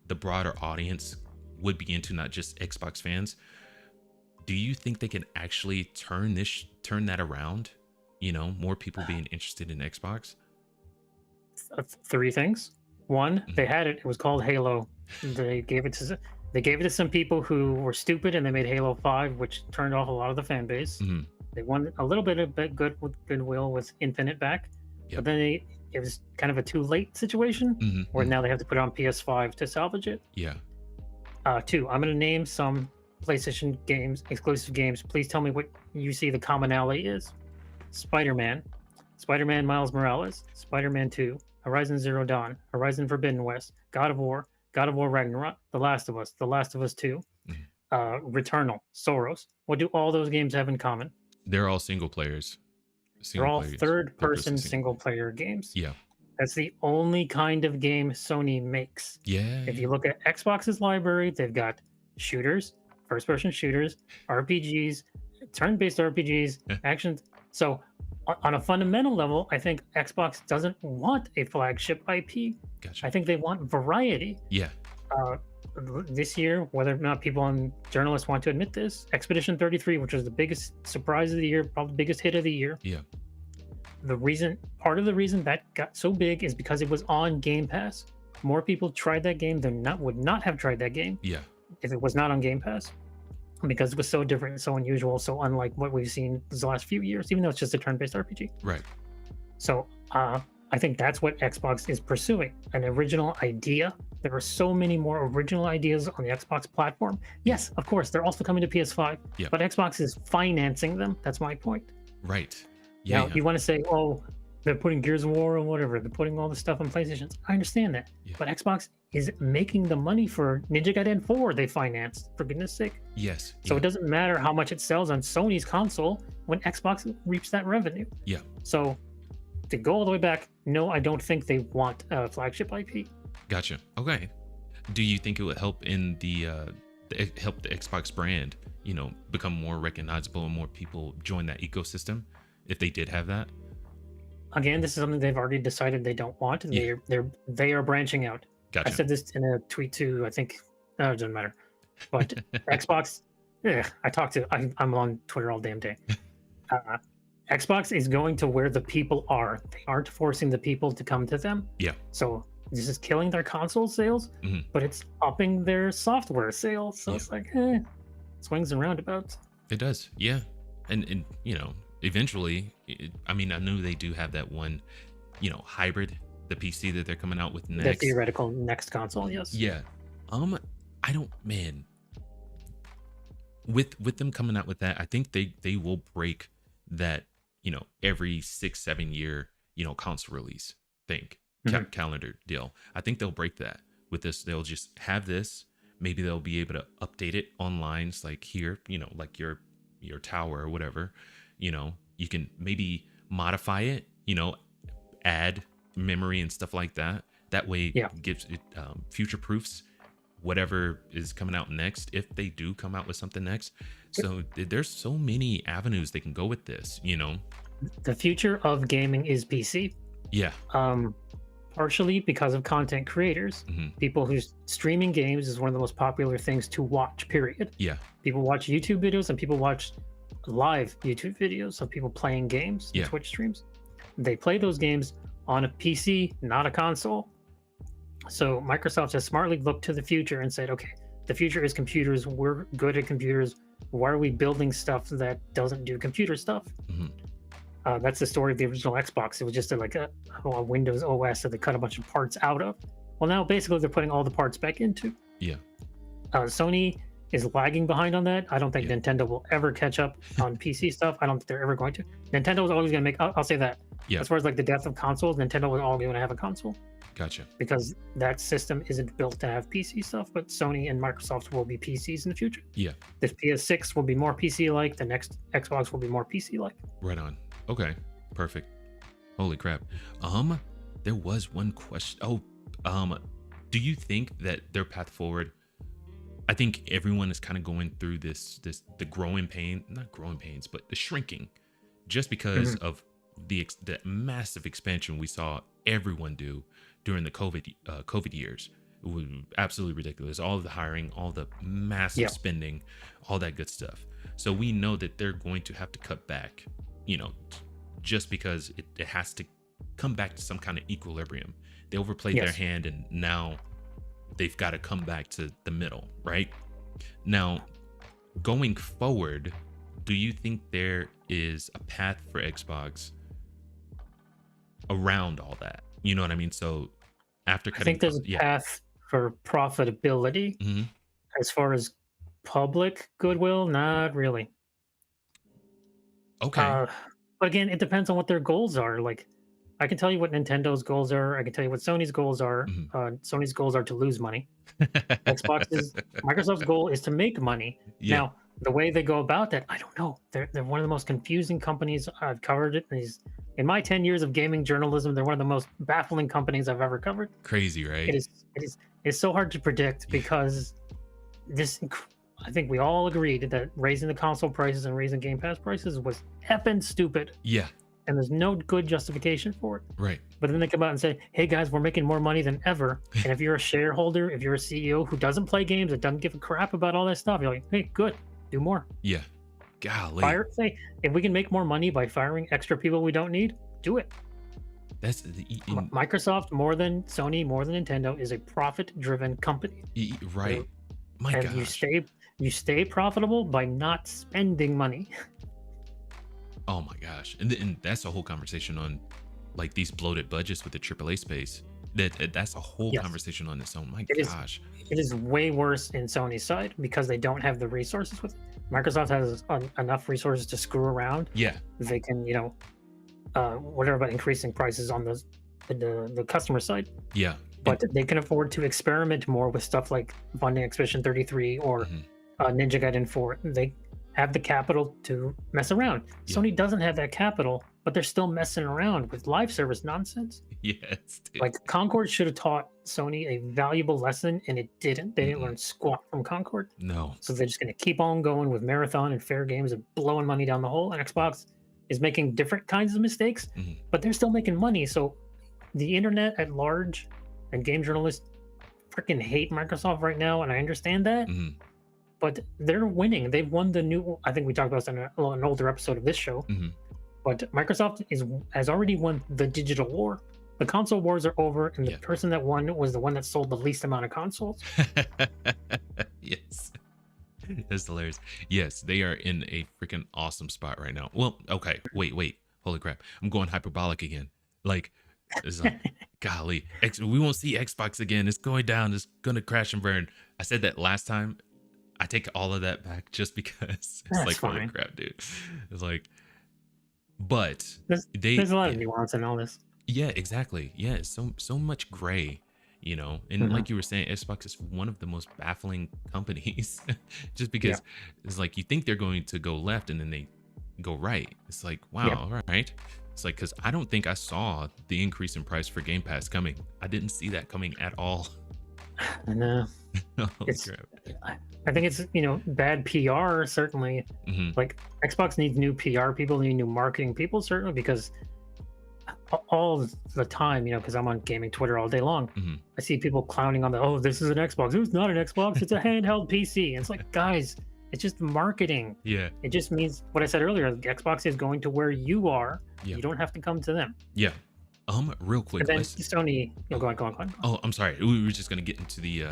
the broader audience would be into, not just Xbox fans, do you think they can actually turn that around? More people being interested in Xbox. Three things. One, Mhm. they had it. It was called Halo. They gave it to some people who were stupid, and they made Halo 5, which turned off a lot of the fan base. Mhm. They won a little bit of goodwill with Infinite back, Yep. but then it was kind of a too late situation Mhm. where Mhm. now they have to put it on PS5 to salvage it. Yeah. Two, I'm going to name some PlayStation games, exclusive games. Please tell me what you see the commonality is. Spider-Man, Spider-Man Miles Morales, Spider-Man 2, Horizon Zero Dawn, Horizon Forbidden West, God of War Ragnarok, The Last of Us, The Last of Us 2, Mhm. Returnal, Soros. What do all those games have in common? They're all single players. They're Single all players. Purposely third-person single player. single-player games. Yeah. That's the only kind of game Sony makes. Yeah. If Yeah. you look at Xbox's library, they've got shooters, first-person shooters, RPGs, turn-based RPGs, actions. So on a fundamental level, I think Xbox doesn't want a flagship IP. Gotcha. I think they want variety. Yeah. Uh, this year, whether or not people and journalists want to admit this, Expedition 33, which was the biggest surprise of the year, probably the biggest hit of the year. Yeah. Part of the reason that got so big is because it was on Game Pass. More people tried that game than would not have tried that game Yeah. if it was not on Game Pass, because it was so different, so unusual, so unlike what we've seen the last few years, even though it's just a turn-based RPG. Right. So I think that's what Xbox is pursuing, an original idea. There are so many more original ideas on the Xbox platform. Yes, of course, they're also coming to PS5, Yeah. but Xbox is financing them. That's my point. Right. Yeah. Now, Yeah. you want to say, oh, they're putting Gears of War or whatever, they're putting all the stuff on PlayStations. I understand that. Yeah. But Xbox is making the money for Ninja Gaiden 4 they financed, for goodness sake. Yes. So Yeah. it doesn't matter how much it sells on Sony's console when Xbox reaps that revenue. Yeah. So to go all the way back, no, I don't think they want a flagship IP. Gotcha. Okay. Do you think it would help in help the Xbox brand, become more recognizable and more people join that ecosystem if they did have that? Again, this is something they've already decided they don't want. Yeah. They are branching out. Gotcha. I said this in a tweet too. I think it doesn't matter. But Xbox, I'm on Twitter all damn day. Xbox is going to where the people are. They aren't forcing the people to come to them. Yeah. So this is killing their console sales, Mhm. but it's upping their software sales. So Yeah. it's like, swings and roundabouts. It does. Yeah. And eventually, I know they do have that one, hybrid, the PC that they're coming out with The next. theoretical next console, yes. Yeah. I don't, man. With them coming out with that, I think they will break that, every 6-7 year, console release calendar deal. I think they'll break that with this. They'll just have this. Maybe they'll be able to update it online. It's like here, like your tower or whatever. You can maybe modify it, add memory and stuff like that. That way, Yeah. it gives it future proofs whatever is coming out next, if they do come out with something next. So there's so many avenues they can go with this. The future of gaming is PC. Yeah. Partially because of content creators. Mhm. People who's streaming games is one of the most popular things to watch, period. Yeah. People watch YouTube videos and people watch live YouTube videos of people playing games Yeah. and Twitch streams. They play those games on a PC, not a console. So Microsoft has smartly looked to the future and said, okay, the future is computers. We're good at computers. Why are we building stuff that doesn't do computer stuff? Mhm. That's the story of the original Xbox. It was just a Windows OS that they cut a bunch of parts out of. Well, now basically they're putting all the parts back into. Yeah. Sony is lagging behind on that. I don't think Yeah. Nintendo will ever catch up on PC stuff. I don't think they're ever going to. Nintendo is always going to make. I'll say that. Yeah. As far as like the death of consoles, Nintendo is always going to have a console Gotcha. because that system isn't built to have PC stuff. But Sony and Microsoft will be PCs in the future. Yeah. The PS6 will be more PC-like. The next Xbox will be more PC-like. Right on. Okay. Perfect. Holy crap. There was one question. Do you think that their path forward? I think everyone is kind of going through the growing pain, not growing pains, but the shrinking. just because of the massive expansion we saw everyone do during the COVID years. It was absolutely ridiculous. All of the hiring, all the massive spending, all that good stuff. So we know that they're going to have to cut back, just because it has to come back to some kind of equilibrium. They overplayed their hand, and now they've got to come back to the middle, right? Now, going forward, do you think there is a path for Xbox around all that? You know what I mean? So after cutting, I think there's a path for profitability. As far as public goodwill, not really. Okay. But again, it depends on what their goals are. Like, I can tell you what Nintendo's goals are. I can tell you what Sony's goals are. Sony's goals are to lose money. Microsoft's goal is to make money. Now, the way they go about that, I don't know. They're one of the most confusing companies I've covered. It. In my 10 years of gaming journalism, they're one of the most baffling companies I've ever covered. Crazy, right? It's so hard to predict because I think we all agreed that raising the console prices and raising Game Pass prices was effing stupid. Yeah. And there's no good justification for it. Right. But then they come out and say, hey guys, we're making more money than ever. And if you're a shareholder, if you're a CEO who doesn't play games, that doesn't give a crap about all that stuff, you're like, hey, good, do more. Yeah. Golly. Say, if we can make more money by firing extra people we don't need, do it. That's Microsoft, more than Sony, more than Nintendo, is a profit-driven company. Right. My God. You stay profitable by not spending money. Oh my gosh. And that's a whole conversation on like these bloated budgets with the AAA space. That's a whole conversation on its own. My gosh. It is way worse in Sony's side because they don't have the resources with it. Microsoft has enough resources to screw around. Yeah. They can, whatever about increasing prices on the customer side. Yeah. But they can afford to experiment more with stuff like funding Expedition 33 or Ninja Gaiden 4. They have the capital to mess around. Sony doesn't have that capital, but they're still messing around with live service nonsense. Yes, dude. Like Concord should have taught Sony a valuable lesson, and it didn't. They didn't learn squat from Concord. No. So they're just going to keep on going with Marathon and Fair Games and blowing money down the hole. And Xbox is making different kinds of mistakes, but they're still making money. So the internet at large and game journalists freaking hate Microsoft right now, and I understand that. But they're winning. They've won the new. I think we talked about this in an older episode of this show. But Microsoft has already won the digital war. The console wars are over, and the person that won was the one that sold the least amount of consoles. Yes, that's hilarious. Yes, they are in a freaking awesome spot right now. Well, okay, wait, holy crap! I'm going hyperbolic again. Like, it's like golly, we won't see Xbox again. It's going down. It's gonna crash and burn. I said that last time. I take all of that back just because it's like, holy crap, dude. It's like, but there's a lot of nuance in all this. Yeah, exactly. Yeah, so much gray, and like you were saying, Xbox is one of the most baffling companies just because it's like you think they're going to go left and then they go right. It's like, wow, all right. It's like, because I don't think I saw the increase in price for Game Pass coming. I didn't see that coming at all. No. I think it's bad PR certainly. Like Xbox needs new PR people, need new marketing people certainly, because all the time, because I'm on gaming Twitter all day long, I see people clowning on this is an Xbox. It's not an Xbox. It's a handheld PC. And it's like, guys, it's just marketing. Yeah. It just means what I said earlier. Xbox is going to where you are. Yeah. You don't have to come to them. Yeah. Real quick. And then Sony. Go on. Oh, I'm sorry. We were just gonna get into the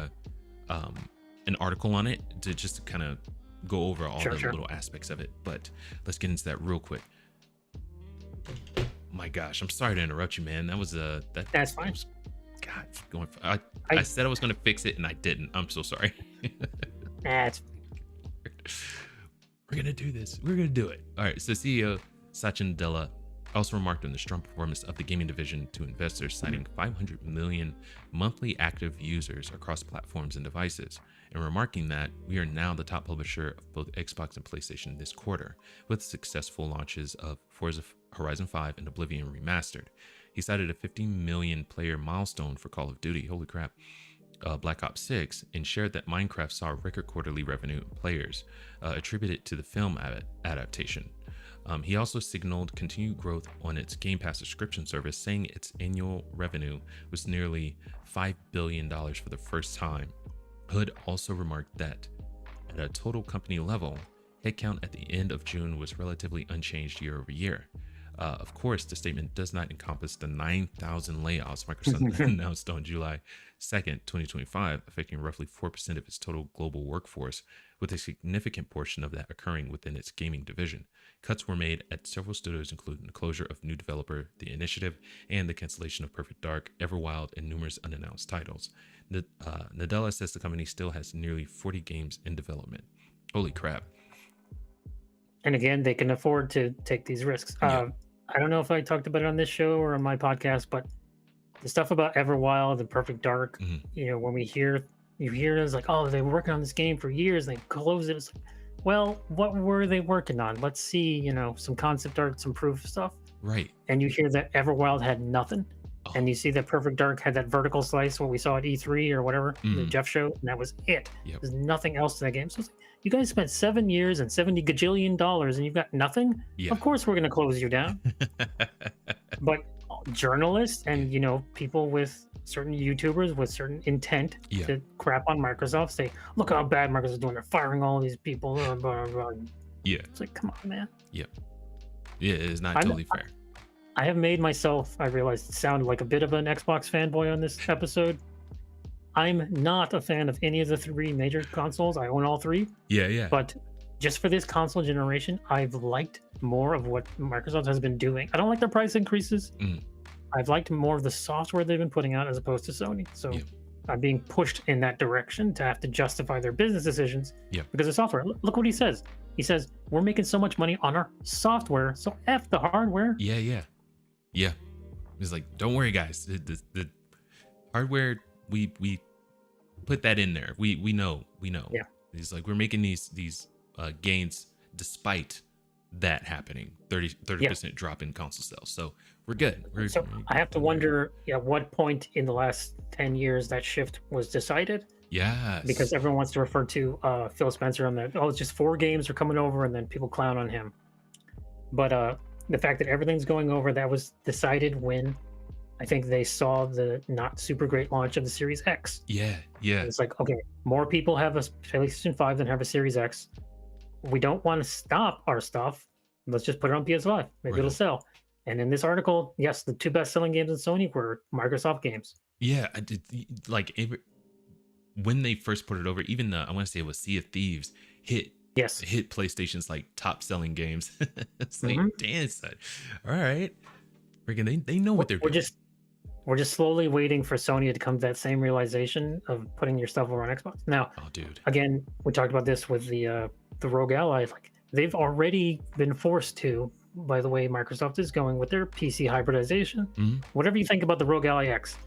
an article on it to just kind of go over all the little aspects of it. But let's get into that real quick. My gosh, I'm sorry to interrupt you, man. That was that's fine. I said I was gonna fix it and I didn't. I'm so sorry. That's We're gonna do this. We're gonna do it. All right. So CEO Satya Nadella also remarked on the strong performance of the gaming division to investors, citing 500 million monthly active users across platforms and devices, and remarking that we are now the top publisher of both Xbox and PlayStation this quarter, with successful launches of Forza Horizon 5 and Oblivion Remastered. He cited a 15 million player milestone for Call of Duty, holy crap, Black Ops 6, and shared that Minecraft saw record quarterly revenue players attributed to the film adaptation. He also signaled continued growth on its Game Pass subscription service, saying its annual revenue was nearly $5 billion for the first time. Hood also remarked that at a total company level, headcount at the end of June was relatively unchanged year over year. Of course, the statement does not encompass the 9,000 layoffs Microsoft announced on July 2nd, 2025, affecting roughly 4% of its total global workforce, with a significant portion of that occurring within its gaming division. Cuts were made at several studios, including the closure of new developer The Initiative and the cancellation of Perfect Dark, Everwild, and numerous unannounced titles. Nadella says the company still has nearly 40 games in development. Holy crap. And again, they can afford to take these risks. Yeah. I don't know if I talked about it on this show or on my podcast, but the stuff about Everwild and Perfect Dark, when you hear it's like, oh, they were working on this game for years and they closed it. It's like, well, what were they working on? Let's see, some concept art, some proof stuff. Right. And you hear that Everwild had nothing. Oh. And you see that Perfect Dark had that vertical slice, what we saw at E3 or whatever, the Jeff show, and that was it. Yep. There's nothing else to that game. So it's like, you guys spent 7 years and $70 gajillion and you've got nothing? Yeah. Of course we're going to close you down. But journalists and, people with certain YouTubers with certain intent to crap on Microsoft say, look how bad Microsoft is doing. They're firing all these people. Blah, blah, blah. Yeah. It's like, come on, man. Yep. Yeah, it is not totally fair. I have made myself, I realized, sound like a bit of an Xbox fanboy on this episode. I'm not a fan of any of the 3 major consoles. I own all 3. Yeah. But just for this console generation, I've liked more of what Microsoft has been doing. I don't like their price increases. I've liked more of the software they've been putting out as opposed to Sony. So I'm being pushed in that direction to have to justify their business decisions because of software. Look what he says. He says, we're making so much money on our software, so F the hardware. Yeah. He's like, don't worry, guys. The hardware, we put that in there. We know. Yeah. He's like, we're making these gains despite that happening. 30% drop in console sales. So we're good. So I have to wonder at what point in the last 10 years that shift was decided. Yes. Because everyone wants to refer to Phil Spencer on that. Oh, it's just 4 games are coming over, and then people clown on him. But the fact that everything's going over, that was decided when I think they saw the not super great launch of the Series X. Yeah. It's like, okay, more people have a PlayStation 5 than have a Series X. We don't want to stop our stuff. Let's just put it on PS5. Maybe it'll sell. And in this article, yes, the 2 best-selling games in Sony were Microsoft games. Yeah, I did. Like, when they first put it over, even I want to say it was Sea of Thieves, hit PlayStation's like top-selling games. It's like, damn, son. All right, freaking, they know what they're doing. We're just slowly waiting for Sony to come to that same realization of putting your stuff over on Xbox. Now, again, we talked about this with the Rogue Ally. Like, they've already been forced to, by the way Microsoft is going with their PC hybridization. Whatever you think about the Rogue Ally X,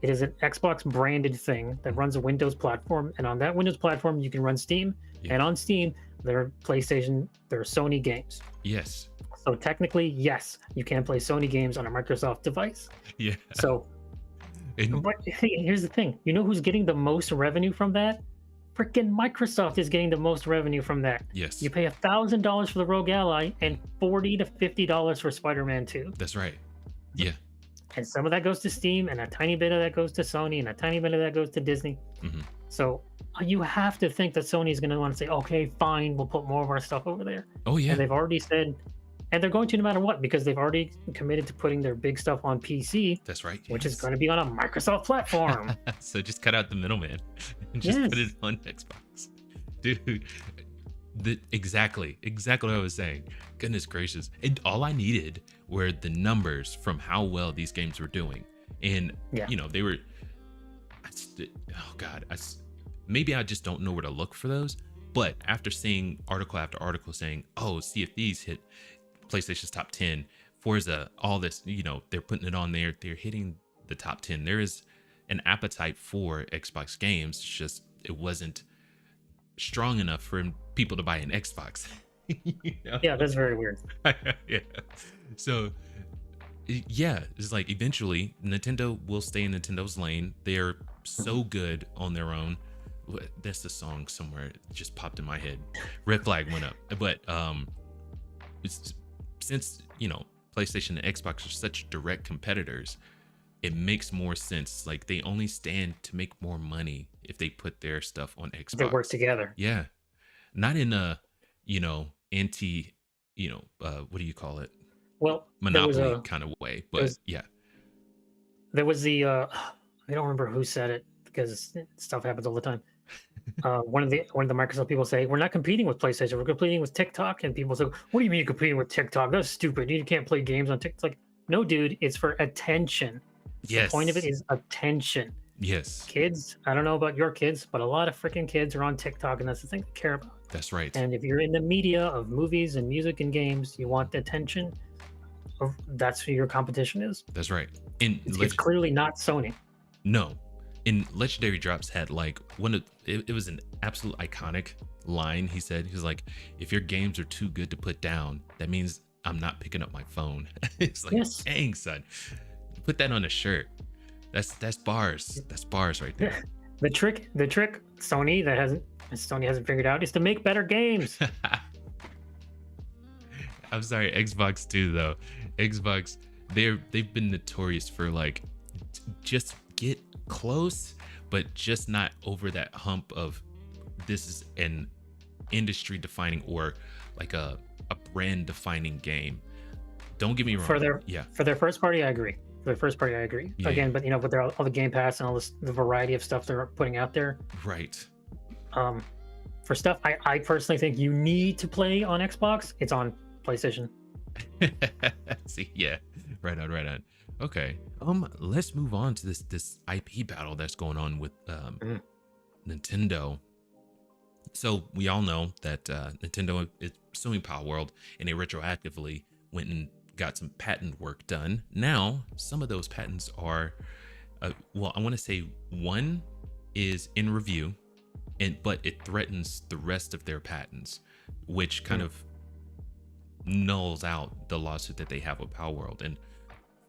it is an Xbox branded thing that runs a Windows platform, and on that Windows platform you can run Steam, and on Steam there are Sony games. Yes. So technically, yes, you can play Sony games on a Microsoft device. Yeah. So, but here's the thing: you know who's getting the most revenue from that? Freaking Microsoft is getting the most revenue from that. Yes. You pay $1,000 for the Rogue Ally and $40 to $50 for Spider-Man 2. That's right. Yeah. And some of that goes to Steam, and a tiny bit of that goes to Sony, and a tiny bit of that goes to Disney. So you have to think that Sony is going to want to say, okay, fine, we'll put more of our stuff over there. Oh, yeah. And they've already said, and they're going to no matter what, because they've already committed to putting their big stuff on PC. That's right. Which is going to be on a Microsoft platform. So just cut out the middleman and just put it on Xbox. Dude, exactly what I was saying. Goodness gracious. And all I needed were the numbers from how well these games were doing. And, they were, oh God, maybe I just don't know where to look for those. But after seeing article after article saying, oh, Sea of Thieves hit PlayStation's top 10, Forza, all this, they're putting it on there. They're hitting the top 10. There is an appetite for Xbox games. It's just, it wasn't strong enough for people to buy an Xbox. Yeah, that's very weird. Yeah. So, yeah, it's like eventually Nintendo will stay in Nintendo's lane. They're so good on their own. That's the song somewhere. It just popped in my head. Red flag went up. But since PlayStation and Xbox are such direct competitors, it makes more sense. Like they only stand to make more money if they put their stuff on They work Xbox. together. Yeah, not in a anti what do you call it, Well, monopoly kind of way, there but was yeah. there was the I don't remember who said it because stuff happens all the time. One of the Microsoft people say we're not competing with PlayStation, we're competing with TikTok, and people say, "What do you mean you're competing with TikTok? That's stupid. You can't play games on TikTok." It's like, no, dude, it's for attention. The point of it Yes. is attention. Yes, Kids, I don't know about your kids, but a lot of freaking kids are on TikTok, and that's the thing they care about. that's right. And if you're in the media of movies and music and games, you want the attention. That's who your competition is. That's right. And It's clearly not Sony. no, and Legendary Drops had like it was an absolute iconic line. He was like, if your games are too good to put down, that means I'm not picking up my phone. It's like, Yes. dang, son, put that on a shirt. That's bars. That's bars right there. The trick Sony hasn't figured out is to make better games. I'm sorry, Xbox too though. Xbox, they've been notorious for like just get close, but just not over that hump of this is an industry defining or like a brand defining game. Don't get me wrong. For their first party, I agree. Yeah, Again, but with all the Game Pass and all the variety of stuff they're putting out there. right. For stuff I personally think you need to play on Xbox, it's on PlayStation. See, yeah, right on. Okay, let's move on to this IP battle that's going on with Nintendo. So we all know that Nintendo is suing Palworld, and they retroactively went and got some patent work done. Now, some of those patents are, I want to say one is in review, but it threatens the rest of their patents, which kind of nulls out the lawsuit that they have with Palworld. And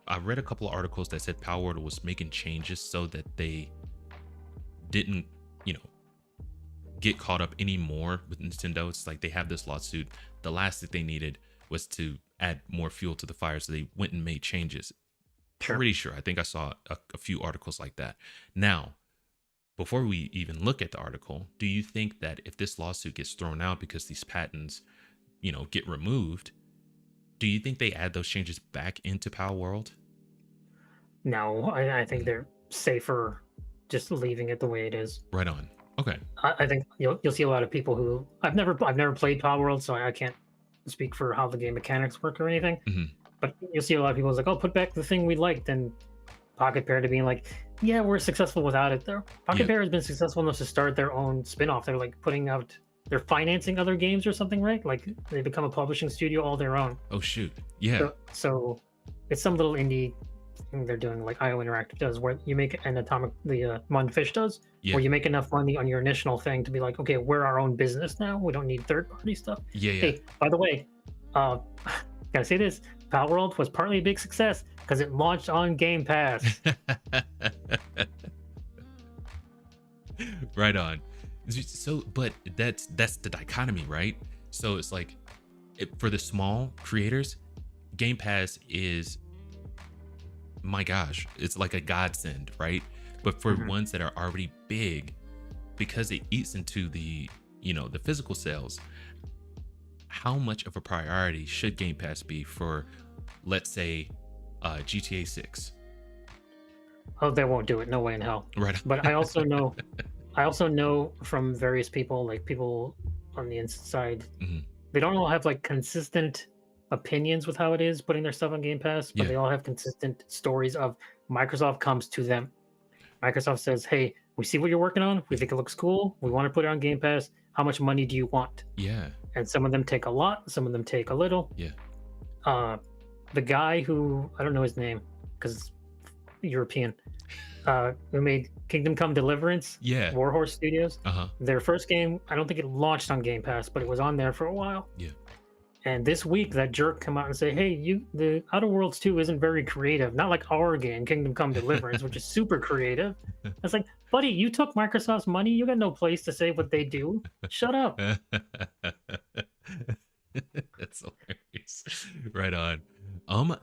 I read a couple of articles that said Palworld was making changes so that they didn't, get caught up anymore with Nintendo. It's like they have this lawsuit. The last thing they needed was to add more fuel to the fire, so they went and made changes. Sure. Pretty sure. I think I saw a few articles like that. Now, before we even look at the article, do you think that if this lawsuit gets thrown out because these patents, get removed, do you think they add those changes back into Palworld? No, I think they're safer just leaving it the way it is. Right on. Okay. I think you'll see a lot of people who I've never played Palworld, so I can't speak for how the game mechanics work or anything. Mm-hmm. But you'll see a lot of people who's like, "Oh, put back the thing we liked," and Pocket Pair to being like, "Yeah, we're successful without it." Though Pocket Pair has been successful enough to start their own spin-off. They're like they're financing other games or something, right? Like they become a publishing studio all their own. Oh shoot. Yeah. So it's some little indie thing they're doing, like IO Interactive does, where you make Mundfish does, where you make enough money on your initial thing to be like, okay, we're our own business now. We don't need third-party stuff. Yeah. Hey, by the way, gotta say this: Palworld was partly a big success because it launched on Game Pass. Right on. So, but that's the dichotomy, right? So it's like for the small creators, Game Pass is, my gosh, it's like a godsend, right? But for ones that are already big, because it eats into the the physical sales, how much of a priority should Game Pass be for, let's say, GTA 6? Oh, they won't do it. No way in hell. Right. But I also know from various people, like people on the inside, they don't all have like consistent opinions with how it is putting their stuff on Game Pass, but they all have consistent stories of Microsoft comes to them. Microsoft says, "Hey, we see what you're working on. We think it looks cool. We want to put it on Game Pass. How much money do you want?" Yeah. And some of them take a lot, some of them take a little. Yeah. The guy who, I don't know his name because it's European, who made Kingdom Come Deliverance, Warhorse Studios. Their first game, I don't think it launched on Game Pass, but it was on there for a while. Yeah. And this week, that jerk come out and say, "Hey, the Outer Worlds 2 isn't very creative. Not like our game, Kingdom Come Deliverance, which is super creative." It's like, buddy, you took Microsoft's money. You got no place to say what they do. Shut up. That's hilarious. Nice. Right on.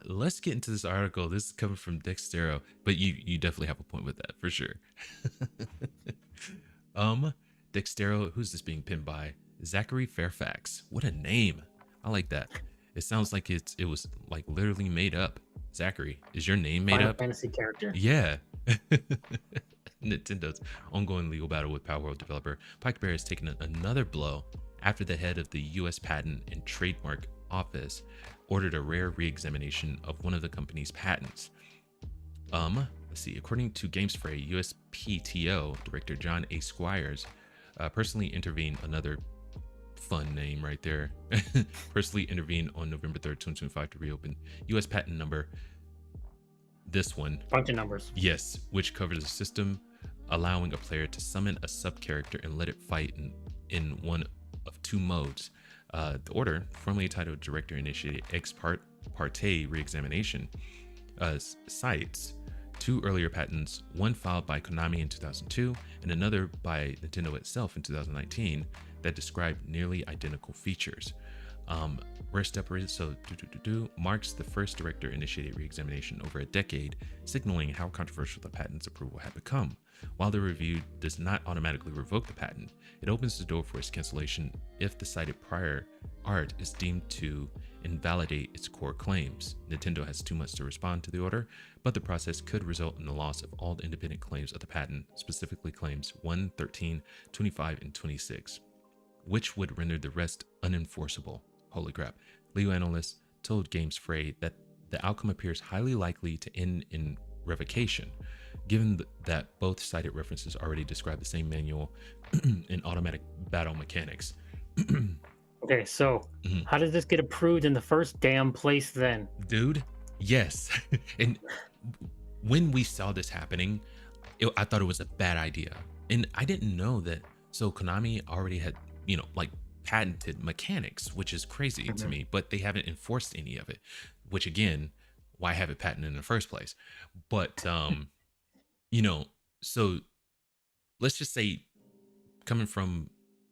Let's get into this article. This is coming from Dextero, but you definitely have a point with that for sure. um, Dextero, who's this being pinned by? Zachary Fairfax. What a name. I like that. It sounds like it was like literally made up. Zachary, is your name made Final up? Fantasy character. Yeah. Nintendo's ongoing legal battle with Power World developer Pike Bear has taken another blow after the head of the U.S. Patent and Trademark Office ordered a rare re-examination of one of the company's patents. Let's see. According to GamesFray, USPTO Director John A. Squires personally intervened. Another fun name right there. Personally intervened on November 3rd, 2025 to reopen U.S. patent number. This one. Bunch of numbers. Yes, which covers a system allowing a player to summon a sub-character and let it fight in one of two modes. The order, formerly titled Director Initiated Ex Parte Reexamination, cites two earlier patents, one filed by Konami in 2002 and another by Nintendo itself in 2019, that describe nearly identical features. Rest separated, so marks the first director-initiated re-examination over a decade, signaling how controversial the patent's approval had become. While the review does not automatically revoke the patent, it opens the door for its cancellation if the cited prior art is deemed to invalidate its core claims. Nintendo has 2 months to respond to the order, but the process could result in the loss of all the independent claims of the patent, specifically claims 1, 13, 25, and 26, which would render the rest unenforceable. Holy crap. Legal analysts told GamesFray that the outcome appears highly likely to end in revocation, given that both cited references already describe the same manual and automatic battle mechanics. Okay, so how does this get approved in the first damn place then? Dude, yes. And when we saw this happening, I thought it was a bad idea. And I didn't know that. So Konami already had, like patented mechanics, which is crazy to me, but they haven't enforced any of it, which again, why have it patented in the first place? But, so let's just say coming from,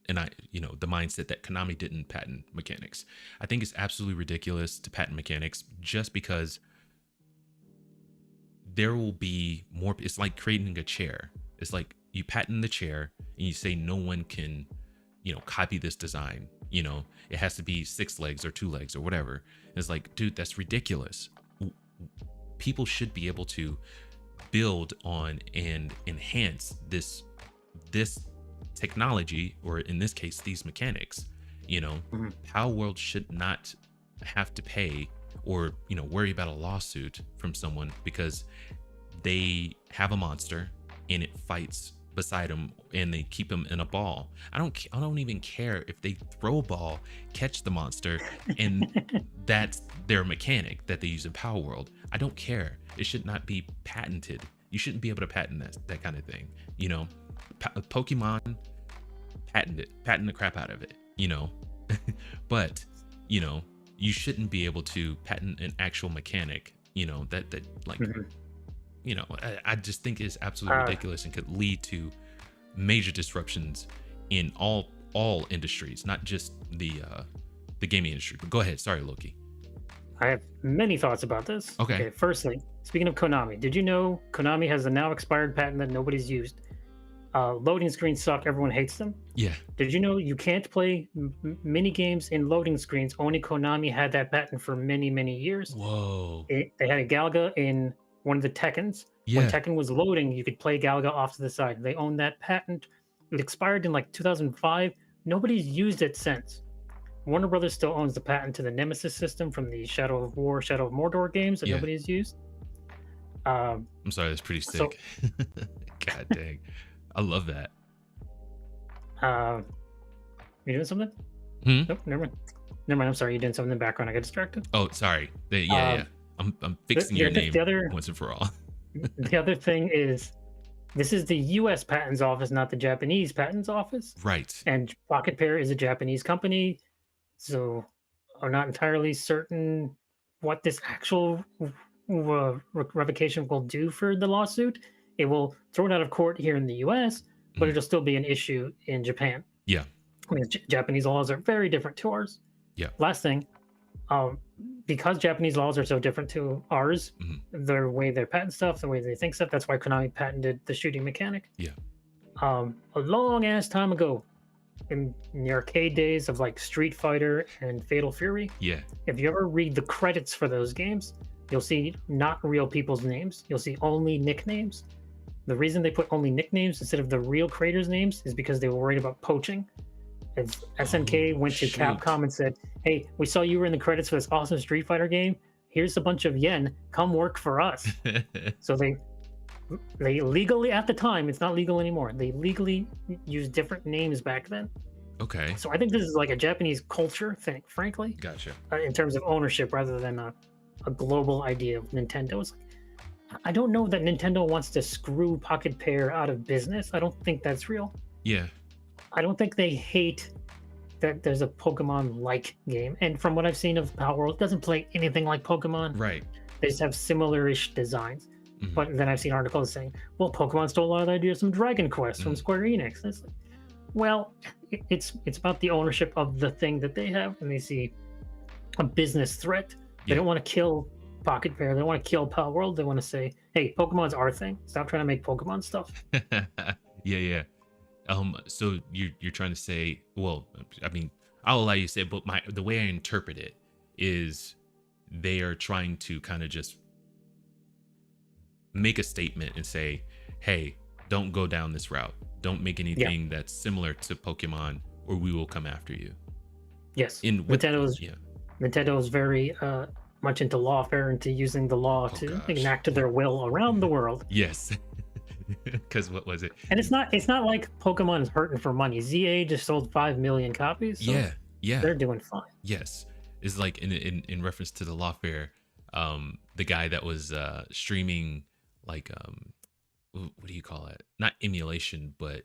the mindset that Konami didn't patent mechanics, I think it's absolutely ridiculous to patent mechanics just because there will be more. It's like creating a chair. It's like you patent the chair and you say no one can, copy this design. It has to be 6 legs or 2 legs or whatever. It's like, dude, that's ridiculous. People should be able to build on and enhance this technology, or in this case, these mechanics. Power World should not have to pay or, worry about a lawsuit from someone because they have a monster and it fights beside them and they keep him in a ball. I don't even care if they throw a ball, catch the monster, and that's their mechanic that they use in Power World. I don't care. It should not be patented. You shouldn't be able to patent that kind of thing. Pokemon, patent the crap out of it, but you shouldn't be able to patent an actual mechanic, that like I just think is absolutely ridiculous and could lead to major disruptions in all industries, not just the gaming industry. But go ahead. Sorry, Loki. I have many thoughts about this. Okay. Firstly, speaking of Konami, did you know Konami has a now expired patent that nobody's used? Loading screens suck. Everyone hates them. Yeah. Did you know you can't play mini games in loading screens? Only Konami had that patent for many, many years. Whoa. They had a Galaga in one of the Tekkens. Yeah. When Tekken was loading, you could play Galaga off to the side. They own that patent. It expired in like 2005. Nobody's used it since. Warner Brothers still owns the patent to the Nemesis system from the Shadow of War, Shadow of Mordor games that nobody's used. I'm sorry, that's pretty sick. God dang. I love that. You doing something? Nope, never mind. I'm sorry. You doing something in the background. I got distracted. Oh, sorry. Yeah. I'm fixing your name once and for all. The other thing is, this is the U.S. Patents Office, not the Japanese Patents Office. Right. And Pocket Pair is a Japanese company, so I'm not entirely certain what this actual revocation will do for the lawsuit. It will throw it out of court here in the U.S., but it'll still be an issue in Japan. Yeah. I mean, Japanese laws are very different to ours. Yeah. Last thing, um, because Japanese laws are so different to ours, Mhm. the way they patent stuff, the way they think stuff. That's why Konami patented the shooting mechanic. Yeah. A long ass time ago, in the arcade days of like Street Fighter and Fatal Fury, Yeah. if you ever read the credits for those games, you'll see not real people's names. You'll see only nicknames. The reason they put only nicknames instead of the real creators' names is because they were worried about poaching. If SNK Oh, went to shoot. Capcom and said, "Hey, we saw you were in the credits for this awesome Street Fighter game. Here's a bunch of yen. Come work for us." So they legally, at the time, it's not legal anymore. They legally used different names back then. Okay. So I think this is like a Japanese culture thing, frankly, Gotcha. in terms of ownership rather than a global idea of Nintendo. It's like, I don't know that Nintendo wants to screw Pocket Pair out of business. I don't think that's real. Yeah. I don't think they hate that there's a Pokemon-like game. And from what I've seen of Power World, it doesn't play anything like Pokemon. Right. They just have similar-ish designs. Mhm. But then I've seen articles saying, well, Pokemon stole a lot of the ideas from Dragon Quest from Mm. Square Enix. And it's like, well, it's about the ownership of the thing that they have, and they see a business threat. They Yeah. don't want to kill Pocket Pair. They don't want to kill Power World. They want to say, hey, Pokemon's our thing. Stop trying to make Pokemon stuff. Yeah, yeah. So you're trying to say, well, I mean, I'll allow you to say it, but the way I interpret it is they are trying to kind of just make a statement and say, hey, don't go down this route. Don't make anything that's similar to Pokemon, or we will come after you. Yes. Yeah. Nintendo is very much into lawfare, into using the law to gosh. enact their will around the world. Yes. Because what was it? And it's not like Pokemon is hurting for money. ZA just sold 5 million copies. So Yeah. Yeah. they're doing fine. Yes. It's like in reference to the lawfare, the guy that was streaming like what do you call it? Not emulation, but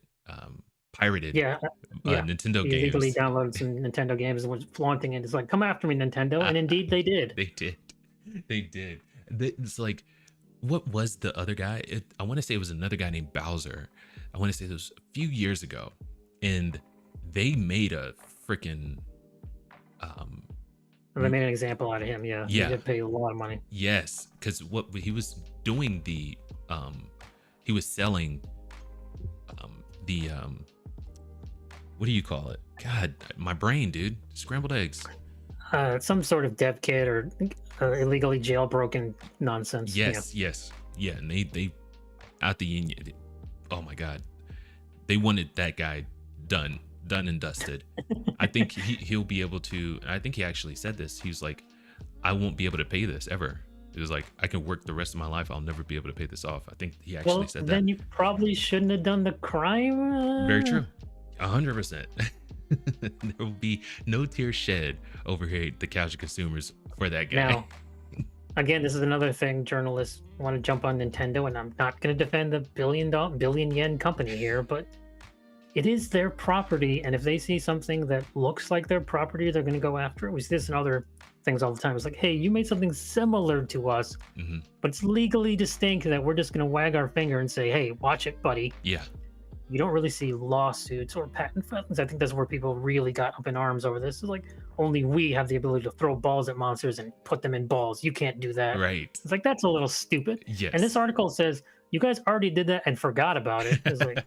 pirated Nintendo He games. illegally downloaded some Nintendo games and was flaunting it. It's like, come after me, Nintendo. And indeed they did. They did. They did. It's like, what was the other guy? I want to say it was another guy named Bowser. I want to say it was a few years ago. And they made a freaking... They made an example out of him. Yeah. Yeah. He did pay a lot of money. Yes. Because what he was doing, he was selling what do you call it? God, my brain, dude. Scrambled eggs. Some sort of dev kit or illegally jailbroken nonsense. Yes, yes, yeah. And they at the end, oh my god, they wanted that guy done and dusted. I think he'll be able to. I think he actually said this. He was like, I won't be able to pay this ever. It was like, I can work the rest of my life. I'll never be able to pay this off. I think he actually said that. Then you probably shouldn't have done the crime. Very true. 100%. There will be no tears shed over here, the casual consumers, for that guy. Now, again, this is another thing journalists want to jump on Nintendo, and I'm not going to defend the billion yen company here, but it is their property, and if they see something that looks like their property, they're going to go after it. We see this in other things all the time. It's like, hey, you made something similar to us, but it's legally distinct that we're just going to wag our finger and say, hey, watch it, buddy. Yeah. You don't really see lawsuits or patent filings. I think that's where people really got up in arms over this. It's like, only we have the ability to throw balls at monsters and put them in balls. You can't do that. Right. It's like, that's a little stupid. Yes. And this article says, you guys already did that and forgot about it. It's like...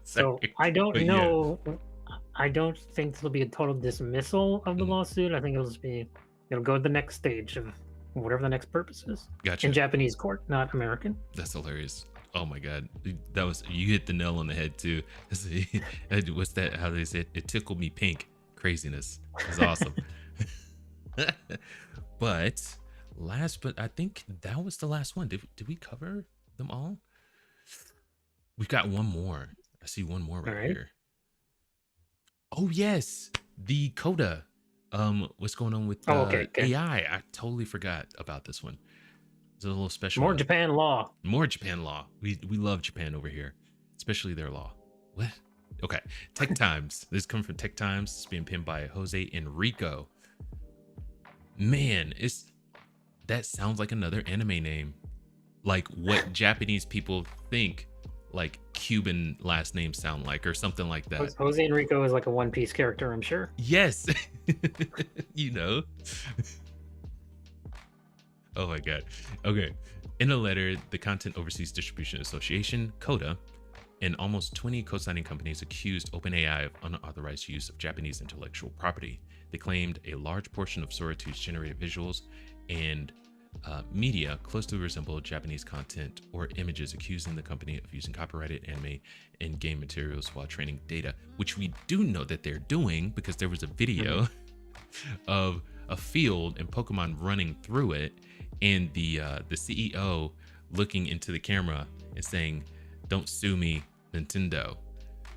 So I don't know. Yeah. I don't think there'll be a total dismissal of the lawsuit. I think it'll go to the next stage of whatever the next purpose is. Gotcha. In Japanese court, not American. That's hilarious. Oh my god, you hit the nail on the head too. What's that? How they say it tickled me pink. Craziness. It's awesome. But I think that was the last one. Did we cover them all? We've got one more. I see one more right here. Oh yes, the Coda. What's going on with okay. AI? I totally forgot about this one. It's a little special. More Japan law. More Japan law. We love Japan over here, especially their law. What? Okay. Tech Times. This is coming from Tech Times. It's being pinned by Jose Enrico. Man, that sounds like another anime name. Like what Japanese people think like Cuban last name sound like, or something like that. Jose Enrico is like a One Piece character, I'm sure. Yes. you know. Oh my god. Okay. In a letter, the Content Overseas Distribution Association, CODA, and almost 20 co-signing companies accused OpenAI of unauthorized use of Japanese intellectual property. They claimed a large portion of Sora 2's generated visuals and media closely resemble Japanese content or images, accusing the company of using copyrighted anime and game materials while training data, which we do know that they're doing because there was a video of a field and Pokemon running through it, and the CEO looking into the camera and saying, "Don't sue me, Nintendo."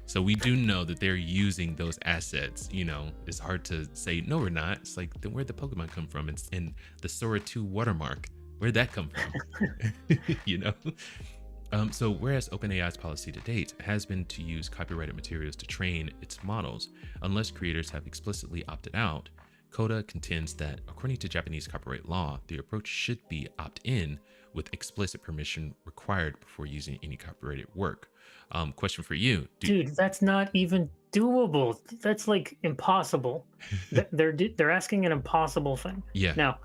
So we do know that they're using those assets. You know, it's hard to say, no, we're not. It's like, then where'd the Pokemon come from? It's in the Sora 2 watermark. Where'd that come from? you know? So whereas OpenAI's policy to date has been to use copyrighted materials to train its models, unless creators have explicitly opted out, CODA contends that, according to Japanese copyright law, the approach should be opt-in with explicit permission required before using any copyrighted work. Question for you. Dude, that's not even doable. That's like impossible. They're asking an impossible thing. Yeah. Now,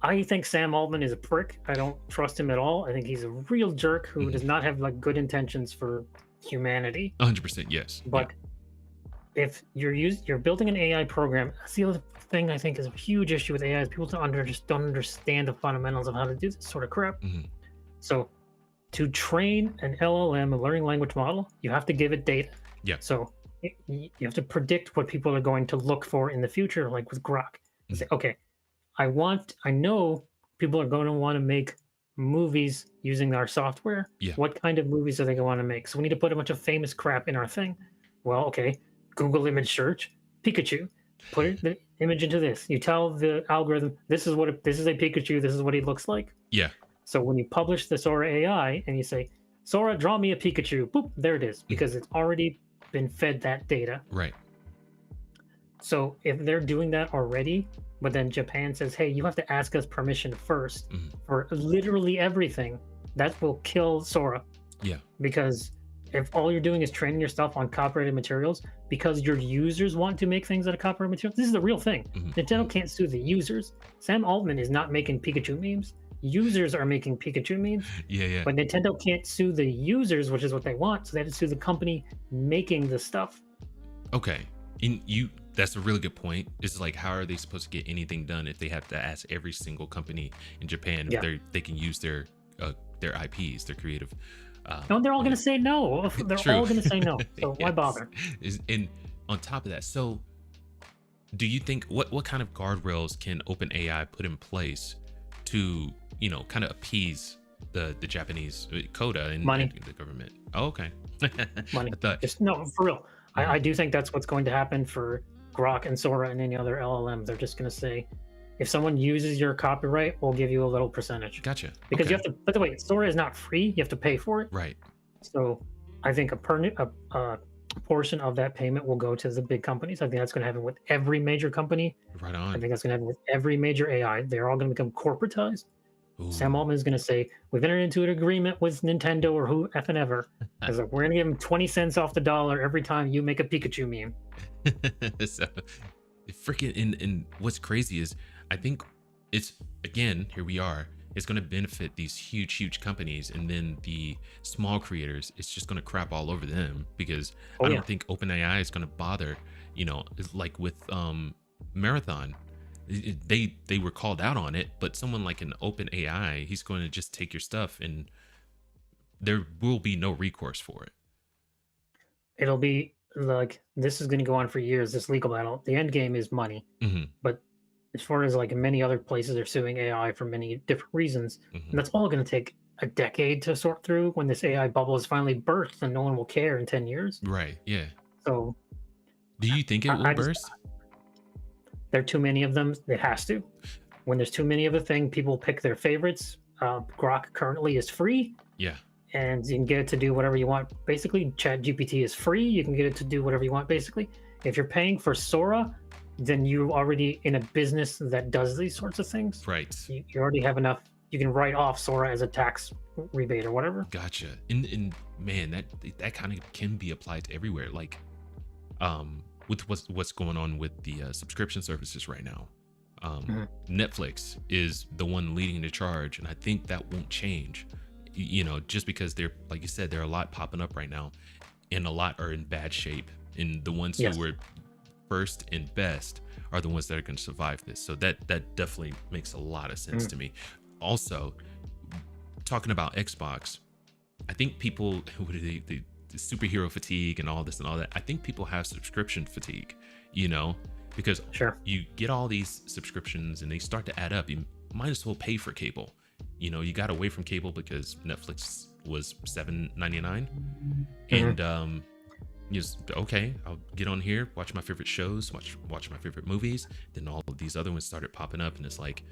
I think Sam Altman is a prick. I don't trust him at all. I think he's a real jerk who does not have like good intentions for humanity. 100%, yes. But if you're building an AI program, that's the other thing I think is a huge issue with AI is people just don't understand the fundamentals of how to do this sort of crap. So to train an LLM, a learning language model, you have to give it data. Yeah. So you have to predict what people are going to look for in the future, like with Grok. You say, okay, I know people are going to want to make movies using our software. Yeah. What kind of movies are they going to want to make? So we need to put a bunch of famous crap in our thing. Well, okay, Google image search, Pikachu. Put the image into this. You tell the algorithm, this is a Pikachu, this is what he looks like. Yeah. So when you publish the Sora AI and you say, Sora, draw me a Pikachu, boop, there it is, because it's already been fed that data. Right. So if they're doing that already, but then Japan says, hey, you have to ask us permission first for literally everything, that will kill Sora. Yeah. Because if all you're doing is training your stuff on copyrighted materials because your users want to make things out of copyrighted materials, this is the real thing. Nintendo can't sue the users. Sam Altman is not making Pikachu memes. Users are making Pikachu memes. Yeah. But Nintendo can't sue the users, which is what they want. So they have to sue the company making the stuff. Okay. That's a really good point. It's like, how are they supposed to get anything done if they have to ask every single company in Japan if they can use their IPs, their creative. No, they're all going to say no. They're all going to say no. So why bother? And on top of that, so do you think what kind of guardrails can OpenAI put in place to, kind of appease the Japanese CODA and the government? Oh, okay. Money. No, for real. I do think that's what's going to happen for Grok and Sora and any other LLM. They're just going to say, if someone uses your copyright, we'll give you a little percentage. Gotcha. Because you have to, by the way, Sora is not free. You have to pay for it. Right. So I think a portion of that payment will go to the big companies. I think that's going to happen with every major company. Right on. I think that's going to happen with every major AI. They're all going to become corporatized. Ooh. Sam Altman is going to say, we've entered into an agreement with Nintendo or who effing ever. Because we're going to give them 20 cents off the dollar every time you make a Pikachu meme. So, freaking, and what's crazy is, I think it's, again, here we are, it's going to benefit these huge companies, and then the small creators, it's just going to crap all over them, because I don't think OpenAI is going to bother, it's like with Marathon. They were called out on it, but someone like an OpenAI, he's going to just take your stuff and there will be no recourse for it. It'll be like, this is going to go on for years, this legal battle. The end game is money. But as far as like many other places are suing AI for many different reasons, and that's all going to take a decade to sort through when this AI bubble is finally burst and no one will care in 10 years. Right. Yeah. So do you think it will burst? There are too many of them. It has to. When there's too many of a thing, people pick their favorites. Grok currently is free. Yeah. And you can get it to do whatever you want. Basically, ChatGPT is free. You can get it to do whatever you want, basically. If you're paying for Sora, then you're already in a business that does these sorts of things. Right. You already have enough you can write off Sora as a tax rebate or whatever. Gotcha. And man, that kind of can be applied to everywhere. Like, with what's going on with the subscription services right now. Netflix is the one leading the charge, and I think that won't change. You know, just because they're, like you said, there are a lot popping up right now, and a lot are in bad shape. And the ones who were first and best are the ones that are going to survive this. So that definitely makes a lot of sense to me. Also, talking about Xbox, I think people, the superhero fatigue and all this and all that, I think people have subscription fatigue, you know, because you get all these subscriptions and they start to add up. You might as well pay for cable. You know, you got away from cable because Netflix was $7.99, and just, okay, I'll get on here, watch my favorite shows, watch my favorite movies. Then all of these other ones started popping up, and it's like,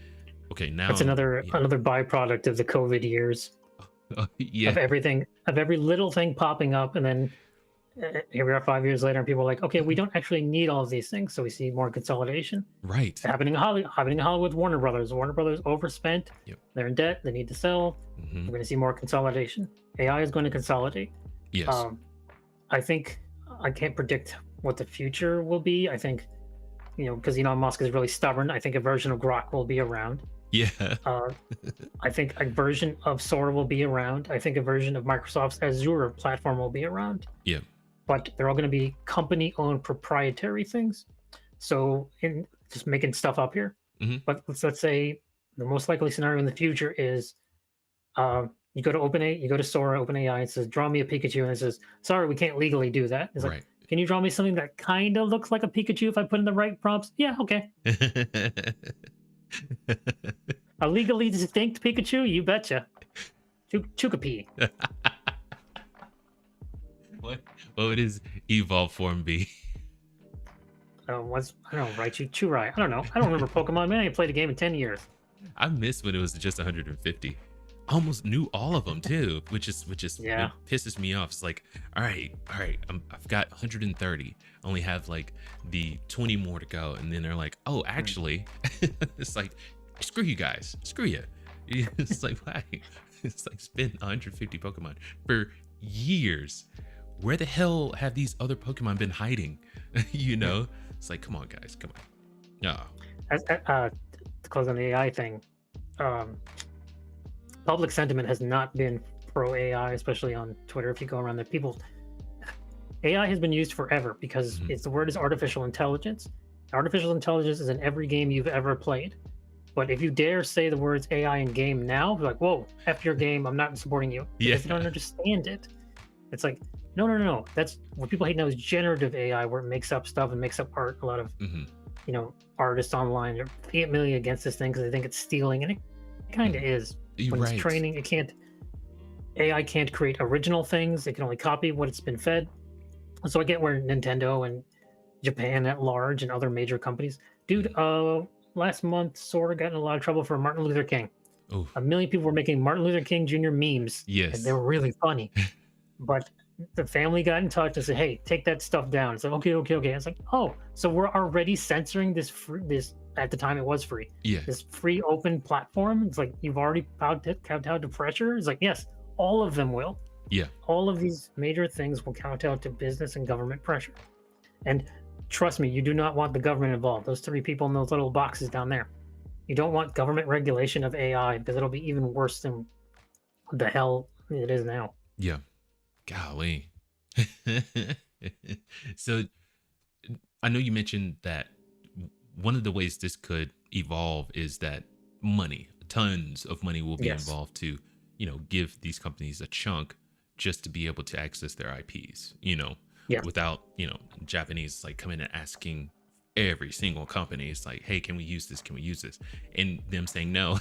okay, now that's another byproduct of the COVID years. Of everything, of every little thing popping up, and then here we are 5 years later, and people are like, okay, we don't actually need all of these things, so we see more consolidation. Right. It's happening in Hollywood. Warner Brothers overspent. They're in debt. They need to sell. We're going to see more consolidation. AI is going to consolidate. Yes. I think I can't predict what the future will be. I think, you know, because Elon Musk is really stubborn. I think a version of Grok will be around. Yeah. I think a version of Sora will be around. I think a version of Microsoft's Azure platform will be around. Yeah. But they're all going to be company-owned proprietary things. So, in just making stuff up here. But let's say the most likely scenario in the future is you go to OpenAI, you go to Sora, OpenAI, it says, draw me a Pikachu, and it says, sorry, we can't legally do that. It's like, can you draw me something that kind of looks like a Pikachu if I put in the right prompts? Yeah, okay. A legally distinct Pikachu? You betcha. Chukapee. What would his evolve form be? I don't know, Raichu, I don't know. I don't remember Pokemon, man. I ain't played a game in 10 years. I miss when it was just 150. I almost knew all of them too, which is it pisses me off. It's like, all right, I've got 130. I only have like the 20 more to go, and then they're like, oh, actually, it's like, screw you guys, screw you. It's like, why? It's like spend 150 Pokemon for years. Where the hell have these other Pokemon been hiding? You know, it's like, come on, guys, come on. No. To close on the AI thing, public sentiment has not been pro AI, especially on Twitter. If you go around there, AI has been used forever because the word is artificial intelligence. Artificial intelligence is in every game you've ever played. But if you dare say the words AI in game now, you're like, whoa, after your game, I'm not supporting you. Because you don't understand it. It's like, no. That's what people hate now is generative AI, where it makes up stuff and makes up art. A lot of, you know, artists online are vehemently against this thing because they think it's stealing, and it kind of is. When it's training, AI can't create original things. It can only copy what it's been fed. So I get where Nintendo and Japan at large and other major companies, dude. Last month, Sora got in a lot of trouble for Martin Luther King. Oh. 1 million people were making Martin Luther King Jr. memes. Yes, and they were really funny. But the family got in touch and said, "Hey, take that stuff down." It's like, okay. It's like, oh, so we're already censoring this at the time it was free. Yeah. This free open platform. It's like, you've already kowtowed to pressure. It's like, yes, all of them will. Yeah. All of these major things will kowtow to business and government pressure. And trust me, you do not want the government involved. Those 3 people in those little boxes down there. You don't want government regulation of AI, because it'll be even worse than the hell it is now. Yeah. Golly. So I know you mentioned that one of the ways this could evolve is that tons of money will be involved to, you know, give these companies a chunk just to be able to access their IPs, you know, without, you know, Japanese like coming and asking every single company. It's like, hey, can we use this? Can we use this? And them saying no.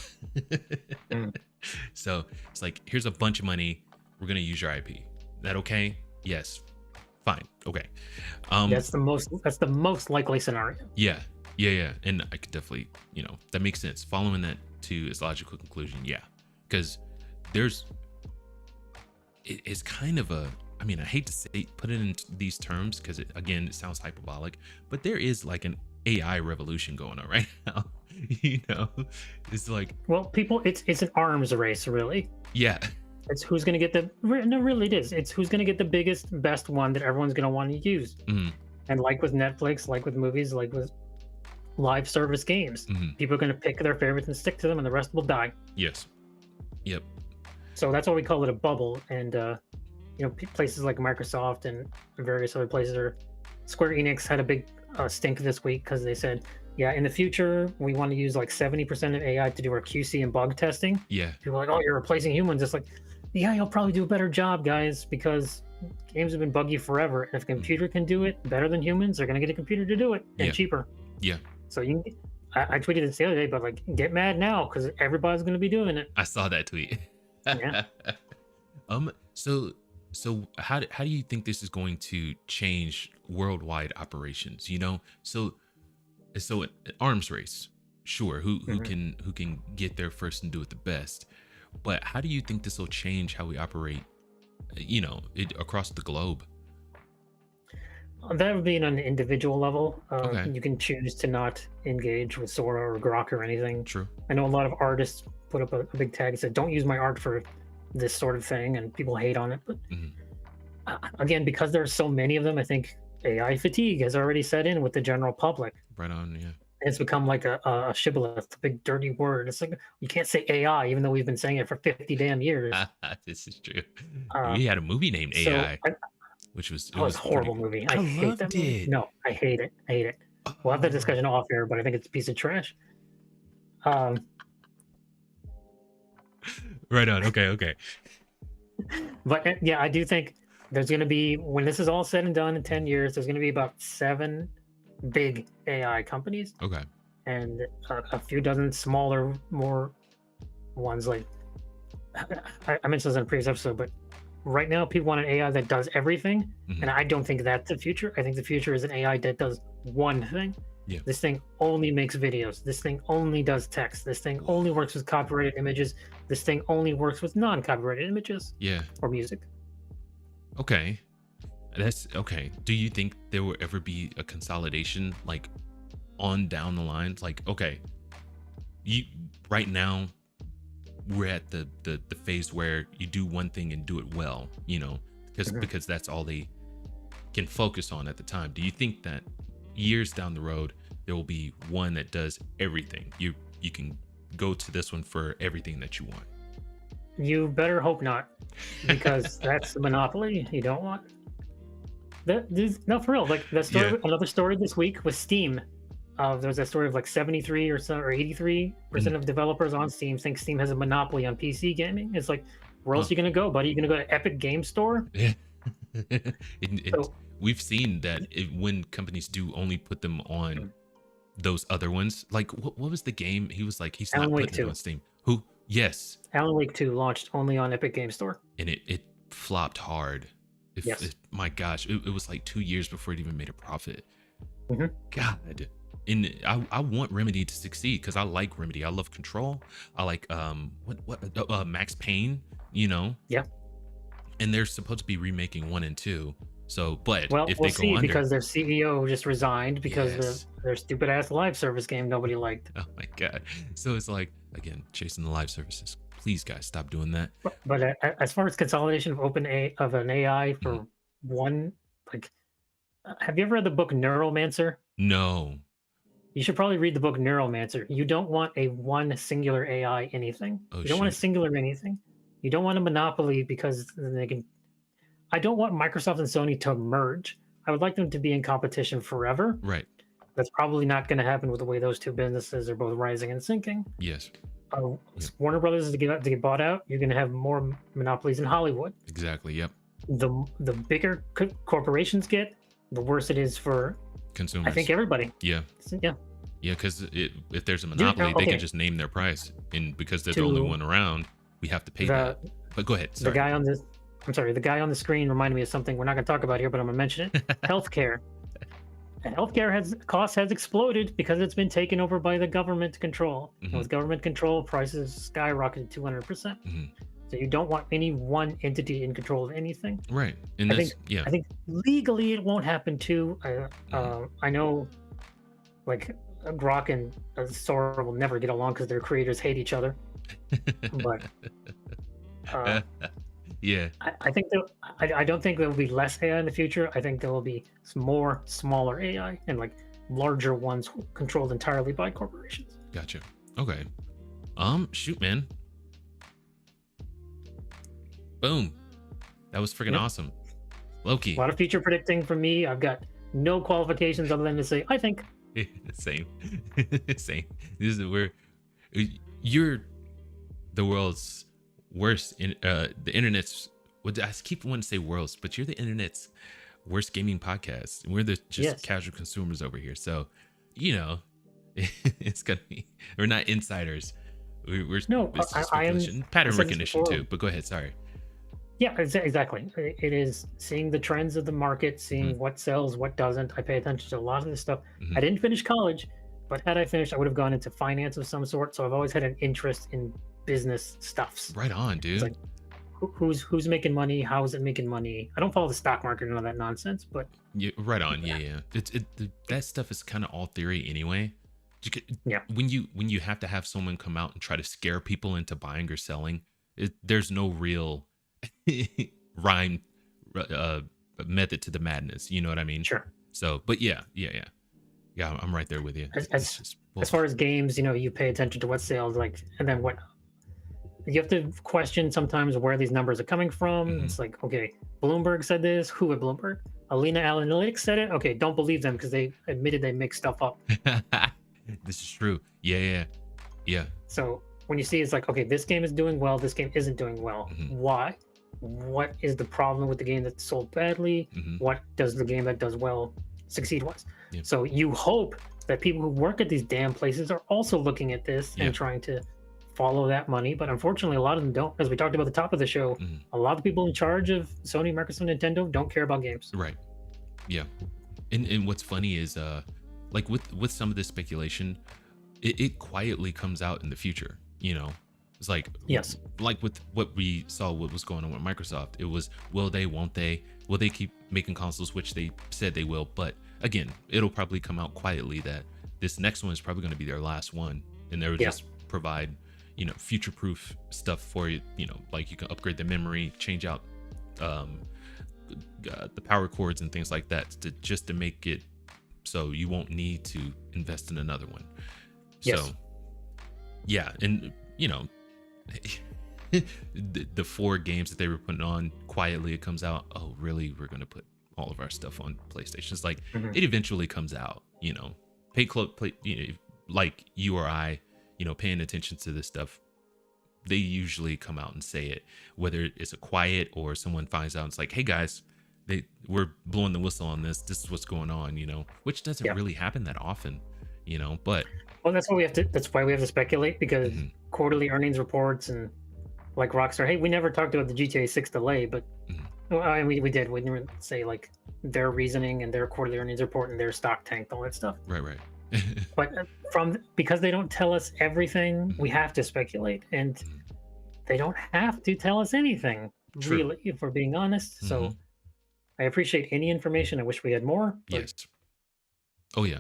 So it's like, here's a bunch of money. We're going to use your IP. That okay? Yes. Fine. Okay. That's the most likely scenario. Yeah. And I could definitely, you know, that makes sense. Following that to its logical conclusion. Yeah. Because it's kind of I hate to put it in these terms because it sounds hyperbolic, but there is like an AI revolution going on right now. you know, it's like, Well, people, it's an arms race, really. yeah. It's who's going to get no, really, it is. It's who's going to get the biggest, best one that everyone's going to want to use. Mhm, And like with Netflix, like with movies, like with live service games, mhm. people are going to pick their favorites and stick to them, and the rest will die. Yes. Yep. So that's why we call it a bubble. And places like Microsoft and various other places are. Square Enix had a big stink this week because they said, yeah, in the future we want to use like 70% of AI to do our QC and bug testing. Yeah. People are like, oh, you're replacing humans. It's like, yeah, you'll probably do a better job, guys, because games have been buggy forever. And if a computer can do it better than humans, they're gonna get a computer to do it and Yeah. cheaper. Yeah. So I tweeted this the other day, but like, get mad now because everybody's gonna be doing it. I saw that tweet. Yeah. So how do you think this is going to change worldwide operations? You know, so an arms race, sure, who can get there first and do it the best, but how do you think this will change how we operate, across the globe? That would be on an individual level. Okay. You can choose to not engage with Sora or Grok or anything. True. I know a lot of artists put up a big tag and said, don't use my art for this sort of thing, and people hate on it. But Mhm. again, because there's so many of them, I think AI fatigue has already set in with the general public. Right on. Yeah. It's become like a shibboleth, a big dirty word. It's like, you can't say AI, even though we've been saying it for 50 damn years. This is true. Uh, We had a movie named so AI, I, which was oh, it's a horrible pretty movie. good. I I hate that loved movie. it. No, I hate it. I hate it. We'll have that Oh, discussion off air, but I think it's a piece of trash. Um, right on. Okay. but yeah, I do think there's going to be, when this is all said and done in 10 years, there's going to be about 7 big AI companies Okay. and a few dozen smaller, more ones. Like I mentioned this in a previous episode, but right now people want an AI that does everything, Mhm. and I don't think that's the future. I think the future is an AI that does one thing. Yeah. This thing only makes videos. This thing only does text. This thing only works with copyrighted images. This thing only works with non-copyrighted images Yeah. or music. Okay. That's okay. Do you think there will ever be a consolidation, like on down the lines? Like, okay, you right now we're at the phase where you do one thing and do it well, because that's all they can focus on at the time. Do you think that years down the road there will be one that does everything? You can go to this one for everything that you want. You better hope not, because that's the monopoly you don't want. No, for real. Like that story, Yeah. another story this week was Steam. There was a story of like 73 or 83% of developers on Steam think Steam has a monopoly on PC gaming. It's like, where else are you gonna go, buddy? You gonna go to Epic Game Store? Yeah. So- We've seen that when companies do only put them on those other ones, like what was the game? He was like, he's Alan not Wake putting it 2. on Steam. Who? Yes. Alan Wake 2 launched only on Epic Game Store. And it flopped hard. Yes. My gosh, it was like 2 years before it even made a profit. Mhm. God. And I want Remedy to succeed because I like Remedy. I love Control. I like Max Payne, Yeah. And they're supposed to be remaking 1 and 2. So, but Well, if we'll they go see, under, because their CEO just resigned because Yes. their stupid ass live service game nobody liked. oh my god. So it's like, again, chasing the live services. Please, guys, stop doing that. But as far as consolidation of an AI for Mhm. one, like, have you ever read the book Neuromancer? No. You should probably read the book Neuromancer. You don't want a one singular AI anything. Oh, You don't want a shoot. singular anything. You don't want a monopoly because then they can. I don't want Microsoft and Sony to merge. I would like them to be in competition forever. Right. That's probably not going to happen with the way those two businesses are both rising and sinking. Yes. Yep. Warner Brothers is to get bought out. You're going to have more monopolies in Hollywood. Exactly. Yep. The bigger corporations get, the worse it is for, Consumers. I think, everybody. Yeah. Yeah. Yeah, because if there's a monopoly, they okay. can just name their price, and because they're the To only one around, we have to pay that. But go ahead. Sorry. The guy on the screen reminded me of something we're not going to talk about here, but I'm going to mention it. Healthcare. And healthcare cost has exploded because it's been taken over by the government control. And with government control, prices skyrocketed 200%. Mhm. So you don't want any one entity in control of anything. Right, and I that's think legally it won't happen too. I know, like Grok and Sora will never get along because their creators hate each other. But Yeah. I think I don't think there will be less AI in the future. I think there will be some more smaller AI and like larger ones controlled entirely by corporations. Gotcha. Okay. Shoot, man. Boom. That was freaking Yep. awesome. Loki. A lot of future predicting from me. I've got no qualifications other than to say I think. Same. Same. This is where you're the world's worst in the internet's I keep wanting to say world's, but you're the internet's worst gaming podcast. We're the just Yes. casual consumers over here. So, you know, it's gonna be we're not insiders. We're No, it's just I am. speculation. Pattern I said this recognition before. too. But go ahead, sorry. Yeah, exactly. It is seeing the trends of the market, seeing what sells, what doesn't. I pay attention to a lot of this stuff. Mhm. I didn't finish college, but had I finished, I would have gone into finance of some sort. So I've always had an interest in business stuffs. Right on, dude. It's like who's making money, how is it making money? I don't follow the stock market and all that nonsense, but Yeah, right on. Yeah. That stuff is kind of all theory anyway. Yeah. When you have to have someone come out and try to scare people into buying or selling, there's no real rhyme method to the madness. You know what I mean? sure. So, but yeah. I'm right there with you. It's just As far as games, you pay attention to what sales like, and then what you have to question sometimes where these numbers are coming from. Mhm. It's like, okay, Bloomberg said this. Who at Bloomberg? Alina Analytics said it. Okay, don't believe them because they admitted they make stuff up. This is true. Yeah. So when you see it's like, okay, this game is doing well, this game isn't doing well. Mhm. Why? What is the problem with the game that's sold badly? Mhm. What does the game that does well succeed with? Yeah. So you hope that people who work at these damn places are also looking at this Yeah. and trying to follow that money. But unfortunately, a lot of them don't. As we talked about at the top of the show, Mhm. a lot of people in charge of Sony, Microsoft, Nintendo don't care about games. Right. Yeah. And what's funny is like with some of this speculation, it quietly comes out in the future, It's like Yes. like with what we saw what was going on with Microsoft. It was will they, won't they? Will they keep making consoles, which they said they will, but again, it'll probably come out quietly that this next one is probably going to be their last one, and they'll just provide future proof stuff for you, like you can upgrade the memory, change out the power cords and things like that to make it so you won't need to invest in another one. Yes. So yeah, and the 4 games that they were putting on quietly, it comes out, oh really, we're going to put all of our stuff on PlayStation. It's like it eventually comes out, pay close like you or I, paying attention to this stuff, they usually come out and say it, whether it's a quiet or someone finds out. It's like, hey guys, we're blowing the whistle on this. This is what's going on, which doesn't really happen that often, but Well, that's why we have to speculate, because Mhm. quarterly earnings reports and like Rockstar. Hey, we never talked about the GTA 6 delay, but well, I mean, we did. We didn't say like their reasoning and their quarterly earnings report and their stock tanked, all that stuff. right. But because they don't tell us everything, we have to speculate, and they don't have to tell us anything, True. really, if we're being honest. So I appreciate any information. I wish we had more. But, Yes. Oh yeah.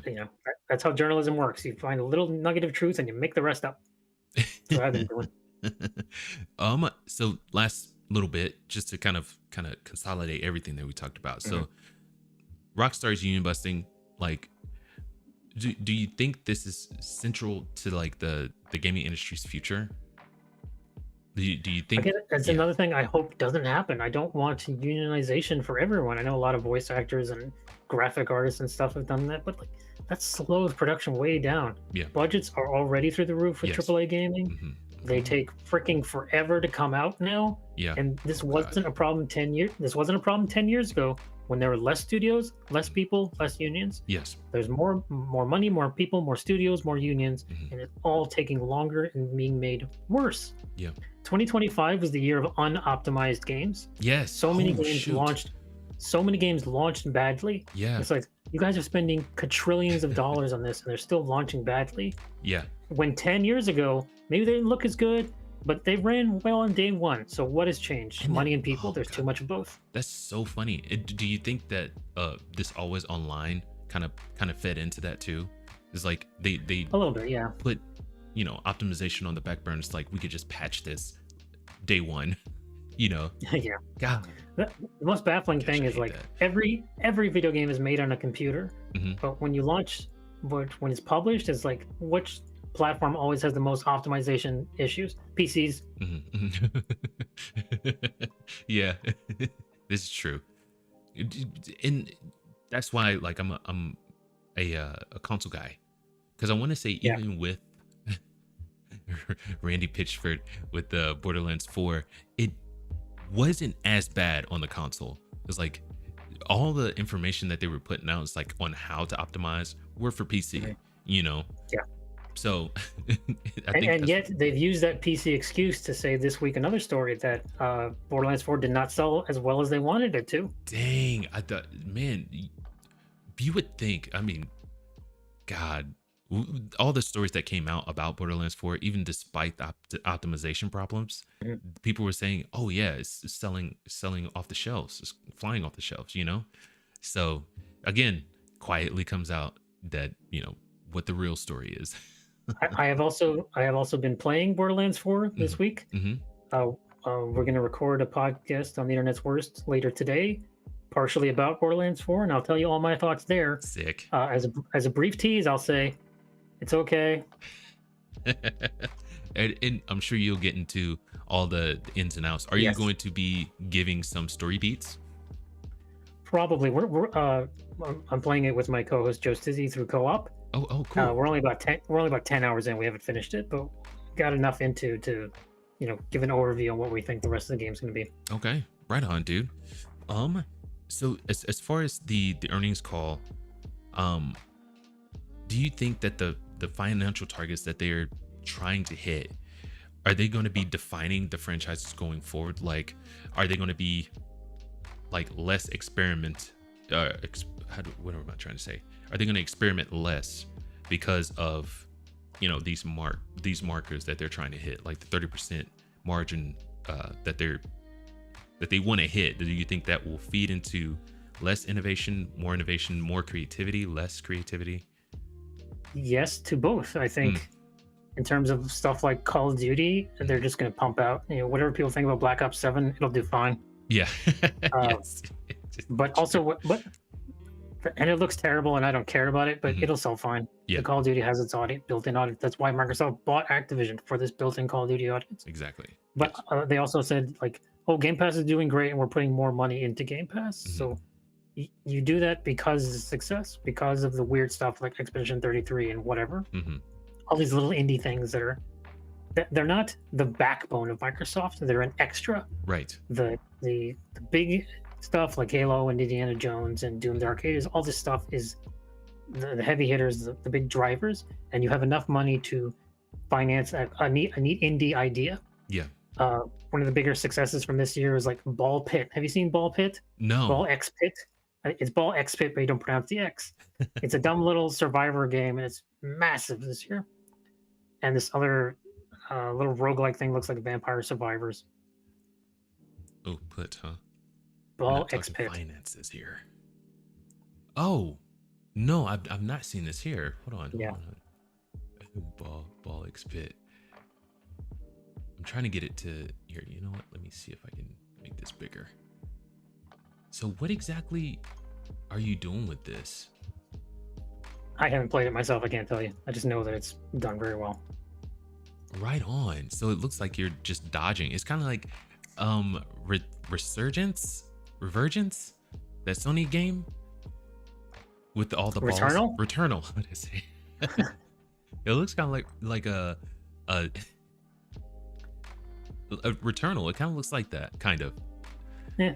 that's how journalism works. You find a little nugget of truth and you make the rest up. That's what I've been doing. So last little bit, just to kind of consolidate everything that we talked about. So Rockstar's union busting, like, do you think this is central to like the gaming industry's future? Do you think Again, that's another thing I hope doesn't happen. I don't want unionization for everyone. I know a lot of voice actors and graphic artists and stuff have done that, but like that slows production way down. Yeah. Budgets are already through the roof with Yes. AAA gaming. They take freaking forever to come out now. Yeah. And this wasn't a problem 10 years. This wasn't a problem 10 years ago when there were less studios, less people, less unions. Yes. There's more money, more people, more studios, more unions, and it's all taking longer and being made worse. Yeah. 2025 was the year of unoptimized games. Yes. So many Oh, games shoot. launched. So many games launched badly. Yeah. It's like you guys are spending quadrillions of dollars on this, and they're still launching badly. Yeah. When 10 years ago, maybe they didn't look as good, but they ran well on day one. So what has changed? And Money that- and people. oh, There's God. too much of both. That's so funny. Do you think that this always online kind of fed into that too? It's like they A little bit, yeah. put, optimization on the back burner. It's like we could just patch this day one, you know. Yeah. God, The most baffling gosh, thing I is hate like that. every video game is made on a computer, Hmm. but when it's published, it's like which platform always has the most optimization issues? PCs. Hmm. Yeah, this is true. And that's why, like, I'm a console guy, because I want to say, Yeah. even with Randy Pitchford with the Borderlands 4, it wasn't as bad on the console. It's like all the information that they were putting out is like on how to optimize were for PC, Mhm. you know. Yeah. So I And, think and that's yet they've used that PC excuse to say this week another story that Borderlands 4 did not sell as well as they wanted it to. dang. I thought, man, you would think. I mean, God, all the stories that came out about Borderlands 4, even despite the optimization problems, Mhm. people were saying, "Oh yeah, it's selling off the shelves, it's flying off the shelves," you know. So again, quietly comes out that, what the real story is. I have also been playing Borderlands 4 Hmm. this week. Hmm. Uh, we're going to record a podcast on the Internet's Worst later today, partially about Borderlands 4, and I'll tell you all my thoughts there. Sick. As a brief tease, I'll say it's okay. And I'm sure you'll get into all the ins and outs. Are you Yes, going to be giving some story beats? probably. I'm playing it with my co-host Joe Stizzy through co-op. Oh, cool. We're only about 10 hours in. We haven't finished it, but got enough into to give an overview on what we think the rest of the game's going to be. Okay, right on, dude. So as far as the earnings call, um, do you think that the financial targets that they're trying to hit, are they going to be defining the franchises going forward? Like, are they going to be like less experiment? What am I trying to say? Are they going to experiment less because of these markers that they're trying to hit, like the 30% margin that they want to hit? Do you think that will feed into less innovation, more creativity, less creativity? Yes to both. I think in terms of stuff like Call of Duty, they're just going to pump out whatever people think about Black Ops 7, it'll do fine. Yeah. Uh, Yes. but also what and it looks terrible and I don't care about it, but Mhm. it'll sell fine. Yeah. The Call of Duty has its built-in audience. That's why Microsoft bought Activision, for this built-in Call of Duty audience. Exactly. But Yes. they also said like, oh, Game Pass is doing great and we're putting more money into Game Pass. Mhm. So you do that because of the success, because of the weird stuff like Expedition 33 and whatever. Hmm. All these little indie things they're not the backbone of Microsoft. They're an extra. Right. The big stuff like Halo and Indiana Jones and Doom the Arcade is all this stuff is the heavy hitters, the big drivers, and you have enough money to finance a neat indie idea. Yeah. One of the bigger successes from this year is like Ball Pit. Have you seen Ball Pit? No. Ball X Pit. It's Ball X Pit, but you don't pronounce the X. It's a dumb little survivor game, and it's massive this year. And this other little roguelike thing looks like Vampire Survivors. Oh, put, huh? Ball Not X talking Pit. finances here. Oh, no, I've not seen this here. Hold on. Yeah. Ball X Pit. I'm trying to get it to here. You know what? Let me see if I can make this bigger. So what exactly are you doing with this? I haven't played it myself. I can't tell you. I just know that it's done very well. Right on. So it looks like you're just dodging. It's kind of like Revergence, that Sony game with all the balls. Returnal. What is it? It looks kind of like a Returnal. It kind of looks like that, kind of. Yeah,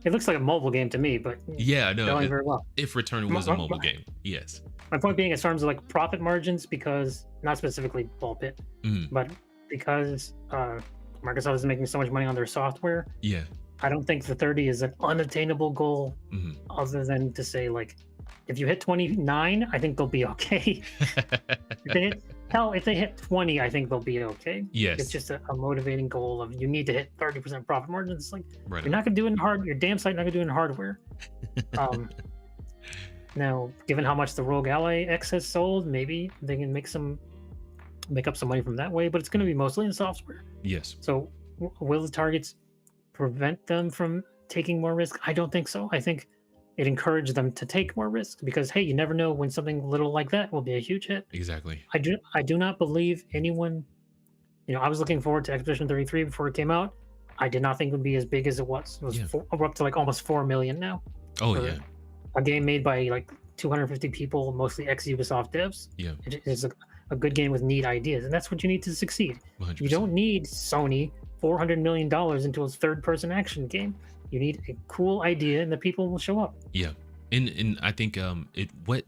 it looks like a mobile game to me, but Yeah, no. going very well. If Returnal was a mobile game, yes. My point being, in terms of like profit margins, because not specifically Ball Pit, Mm, but because Microsoft is making so much money on their software, yeah. I don't think the 30 is an unattainable goal. Hmm. Other than to say, like, if you hit 29, I think they'll be okay. If they hit 20, I think they'll be okay. Yes. It's just a motivating goal of you need to hit 30% profit margins. It's like Right. you're not gonna do it in your damn site not gonna do it in hardware. Now, given how much the Rogue Ally X has sold, maybe they can make up some money from that way, but it's going to be mostly in software. Yes. So, will the targets prevent them from taking more risk? I don't think so. I think it encouraged them to take more risks because hey, you never know when something little like that will be a huge hit. Exactly. I do not believe anyone. I was looking forward to Expedition 33 before it came out. I did not think it would be as big as it was. It was Yeah. we're up to like almost 4 million now. Oh for yeah. A game made by like 250 people, mostly ex-Ubisoft devs. Yeah. It is a good game with neat ideas, and that's what you need to succeed. 100%. You don't need Sony $400 million into a third-person action game. You need a cool idea, and the people will show up. Yeah, and I think what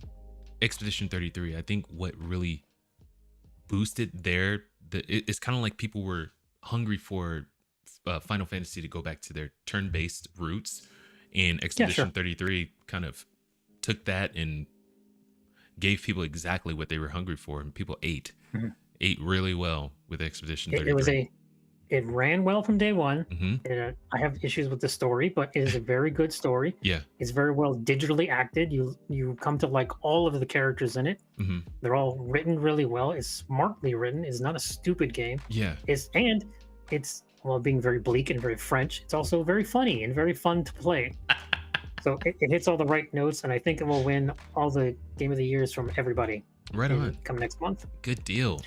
Expedition 33. I think what really boosted it's kind of like people were hungry for Final Fantasy to go back to their turn-based roots, and Expedition 33 kind of took that and gave people exactly what they were hungry for, and people ate really well with Expedition 33. It ran well from day one. Mm-hmm. I have issues with the story, but it is a very good story. Yeah, it's very well digitally acted. You come to like all of the characters in it. mm-hmm. They're all written really well. It's smartly written. It's not a stupid game. Yeah, it's well, being very bleak and very French. It's also very funny and very fun to play. So it hits all the right notes, and I think it will win all the Game of the Years from everybody. Right on. Come next month. Good deal.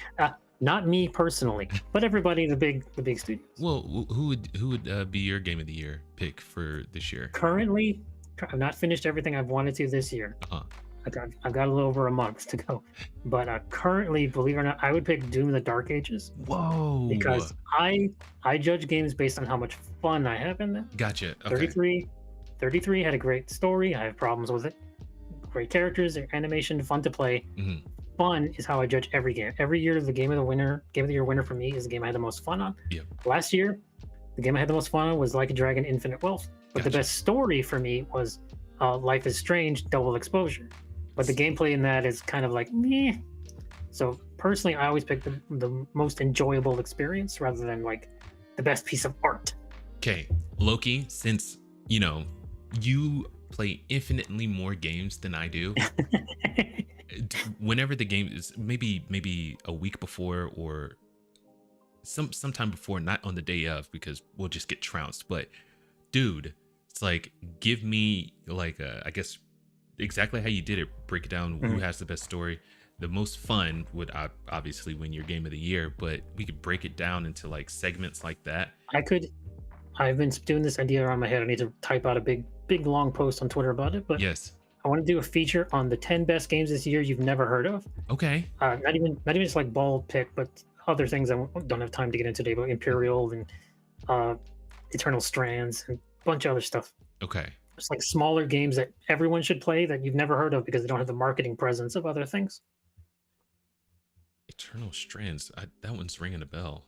Not me personally, but everybody, the big studios. Well, who would be your Game of the Year pick for this year? Currently, I've not finished everything I've wanted to this year. Uh-huh. I've got a little over a month to go, but currently, believe it or not, I would pick Doom: The Dark Ages. Whoa! Because I judge games based on how much fun I have in them. Gotcha. Okay. 33 had a great story. I have problems with it. Great characters, animation, fun to play. Mm-hmm. Fun is how I judge every game. Every year, the Game of the Year winner for me is the game I had the most fun on. Yeah. Last year, the game I had the most fun on was Like a Dragon: Infinite Wealth. But the best story for me was Life is Strange: Double Exposure. But the gameplay in that is kind of like meh. So personally, I always pick the most enjoyable experience rather than like the best piece of art. Okay, Loki, since you play infinitely more games than I do. Whenever the game is maybe a week before or sometime before, not on the day of, because we'll just get trounced. But dude, it's like, give me like I guess exactly how you did it. Break it down. Who has the best story? The most fun would obviously win your Game of the Year, but we could break it down into like segments like that. I've been doing this idea around my head. I need to type out a big long post on Twitter about it. But yes, I want to do a feature on the 10 best games this year you've never heard of. Okay. Not even just like bald pick, but other things I don't have time to get into today, but Imperial and Eternal Strands and a bunch of other stuff. Okay. It's like smaller games that everyone should play that you've never heard of because they don't have the marketing presence of other things. Eternal Strands. That one's ringing a bell.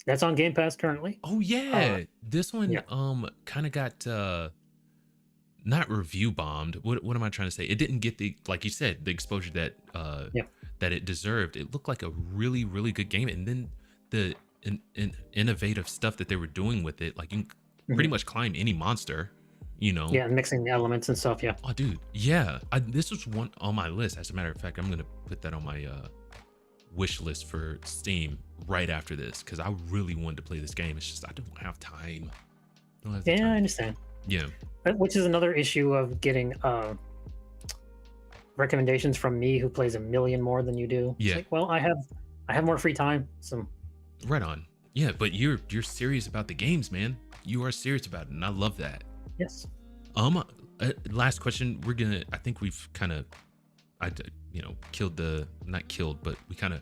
That's on Game Pass currently. Oh yeah, this one kind of got not review bombed. What am I trying to say? It didn't get the, like you said, the exposure that that it deserved. It looked like a really good game, and then the innovative stuff that they were doing with it, like you can pretty much climb any monster. Yeah, mixing the elements and stuff. Yeah. Oh, dude. Yeah. This was one on my list. As a matter of fact, I'm gonna put that on my wish list for Steam right after this because I really wanted to play this game. It's just I don't have time. I understand. Yeah. Which is another issue of getting recommendations from me, who plays a million more than you do. Yeah. Like, well, I have more free time. So. Right on. Yeah, but you're serious about the games, man. You are serious about it, and I love that. Yes. Last question. I think we've kind of, not killed, but we kind of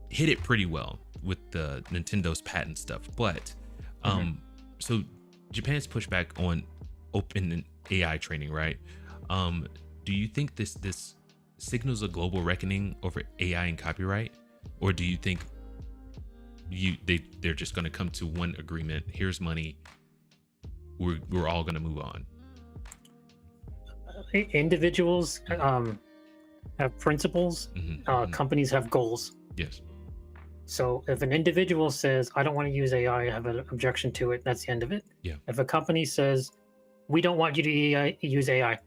hit it pretty well with the Nintendo's patent stuff. But, so Japan's pushback on OpenAI training, right? Do you think this signals a global reckoning over AI and copyright, or do you think they're just going to come to one agreement? Here's money. We're all going to move on. Individuals have principles. Companies have goals. Yes. So if an individual says, I don't want to use AI, I have an objection to it, that's the end of it. Yeah. If a company says, we don't want you to use AI,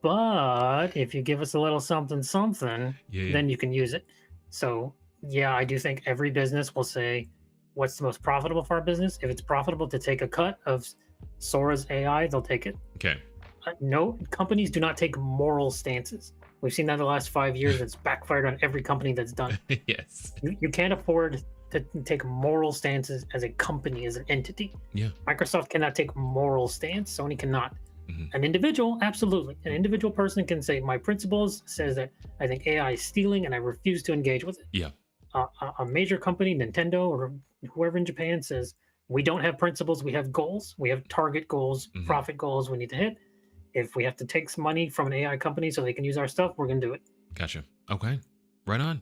but if you give us a little something, something, Yeah, yeah. then you can use it. So, yeah, I do think every business will say, what's the most profitable for our business? If it's profitable to take a cut of Sora's AI, they'll take it. Okay. No, companies do not take moral stances. We've seen that in the last 5 years. It's backfired on every company that's done. Yes. You can't afford to take moral stances as a company, as an entity. Yeah. Microsoft cannot take moral stance. Sony cannot. Mhm. An individual, absolutely. An individual person can say, my principles says that I think AI is stealing and I refuse to engage with it. Yeah. A major company, Nintendo or whoever in Japan, says, we don't have principles, we have goals. We have target goals, Mhm. profit goals we need to hit. If we have to take some money from an AI company so they can use our stuff, we're going to do it. Gotcha. Okay. Right on.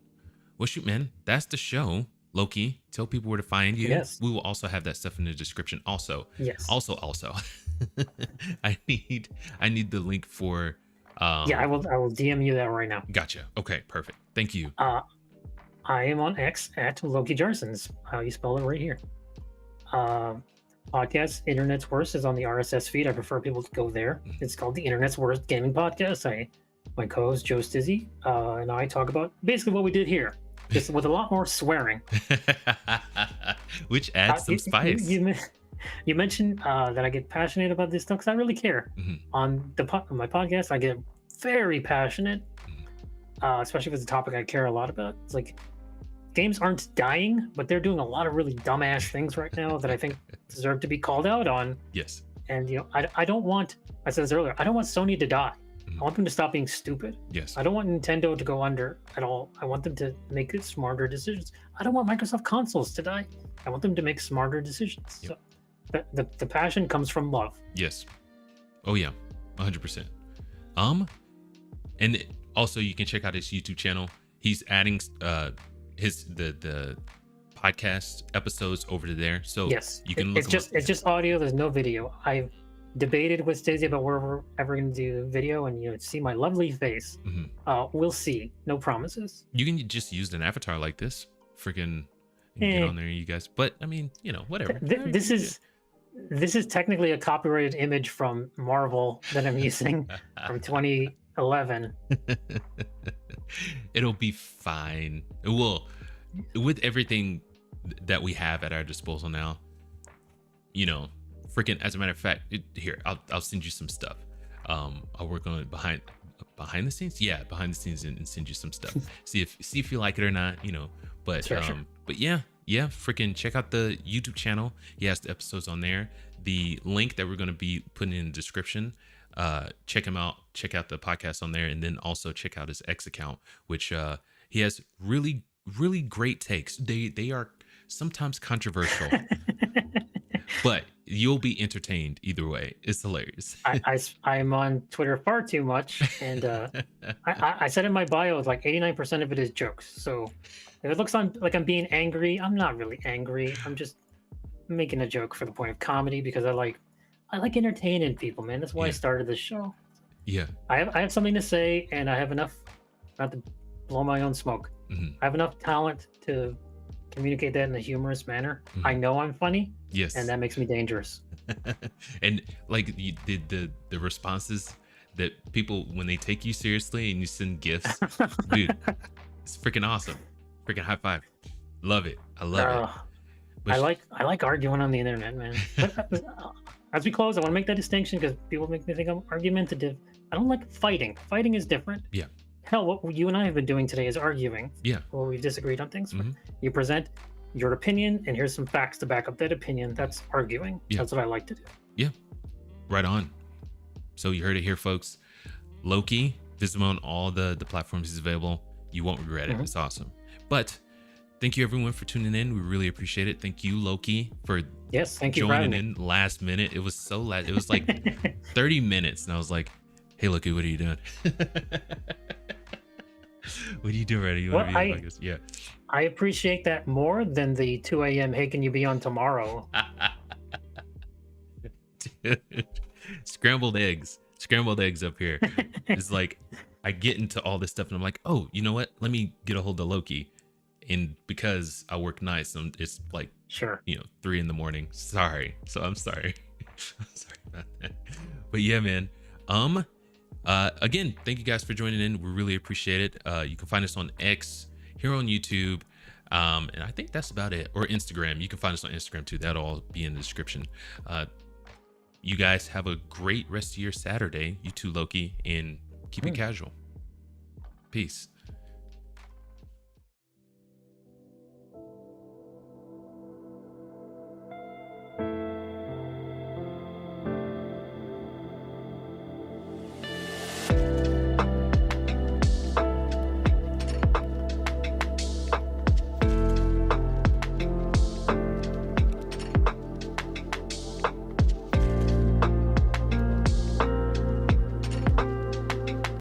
Well, shoot, man, that's the show. Loki, tell people where to find you. Yes. We will also have that stuff in the description. Also, Yes. also, I need the link for. Yeah, I will DM you that right now. Gotcha. Okay, perfect. Thank you. I am on X at Loki Jarson's. How you spell it right here. Podcast Internet's Worst is on the RSS feed. I prefer people to go there. It's called the Internet's Worst Gaming Podcast. My co-host Joe Stizzy and I talk about basically what we did here, just with a lot more swearing, which adds some spice. You mentioned that I get passionate about this stuff because I really care. Mm-hmm. On my podcast, I get very passionate, especially if it's a topic I care a lot about. It's like games aren't dying, but they're doing a lot of really dumbass things right now that I think deserve to be called out on. Yes. And I don't want. I said this earlier. I don't want Sony to die. I want them to stop being stupid. Yes. I don't want Nintendo to go under at all. I want them to make smarter decisions. I don't want Microsoft consoles to die. I want them to make smarter decisions. Yep. So the passion comes from love. Yes. Oh yeah, 100%. And also you can check out his YouTube channel. He's adding the podcast episodes over to there. So yes, you can look. It's just audio. There's no video. I've debated with Stacey about where we're ever going to do the video, and see my lovely face. Mm-hmm. We'll see. No promises. You can just use an avatar like this, freaking get on there, you guys. But I mean, whatever. This is technically a copyrighted image from Marvel that I'm using from 2011. It'll be fine. It will, with everything that we have at our disposal now. Freaking, as a matter of fact, here I'll send you some stuff. I'll work on it behind the scenes. Yeah, behind the scenes and send you some stuff. see if you like it or not. But sure. But yeah. Freaking check out the YouTube channel. He has the episodes on there. The link that we're going to be putting in the description. Check him out. Check out the podcast on there, and then also check out his X account, which he has really, really great takes. They are sometimes controversial, but you'll be entertained either way. It's hilarious. I'm on Twitter far too much, and I said in my bio, like 89% of it is jokes. So if it looks like I'm being angry, I'm not really angry. I'm just making a joke for the point of comedy because I like entertaining people, man. That's why I started this show. Yeah. I have something to say, and I have enough, not to blow my own smoke. Mm-hmm. I have enough talent to communicate that in a humorous manner. Mm-hmm. I know I'm funny. Yes. And that makes me dangerous. And like you did the responses that people, when they take you seriously and you send gifts, dude, it's freaking awesome. Freaking high five. Love it. I love it. But I like arguing on the internet, man. But, as we close, I want to make that distinction because people make me think I'm argumentative. I don't like fighting. Fighting is different. Yeah. Hell, what you and I have been doing today is arguing. Yeah. Where we've disagreed on things. Mm-hmm. You present your opinion, and here's some facts to back up that opinion. That's arguing. Yeah. That's what I like to do. Yeah. Right on. So you heard it here, folks. Loki, visit him on all the platforms he's available. You won't regret it. Mm-hmm. It's awesome. But thank you everyone for tuning in. We really appreciate it. Thank you, Loki, for thank you joining in last minute. It was so last. It was like 30 minutes, and I was like, "Hey, Loki, what are you doing? What are you doing? Ready? You want to be on podcast?" Yeah. I appreciate that more than the 2 a.m. Hey, can you be on tomorrow? Dude, scrambled eggs up here. It's like I get into all this stuff, and I'm like, "Oh, you know what? Let me get a hold of Loki." And because I work nights, it's like 3 a.m. Sorry. So I'm sorry. I'm sorry about that. But yeah, man. Again, thank you guys for joining in. We really appreciate it. You can find us on X, here on YouTube, and I think that's about it. Or Instagram. You can find us on Instagram too. That'll all be in the description. You guys have a great rest of your Saturday. You too, Loki, and keep it casual. Peace.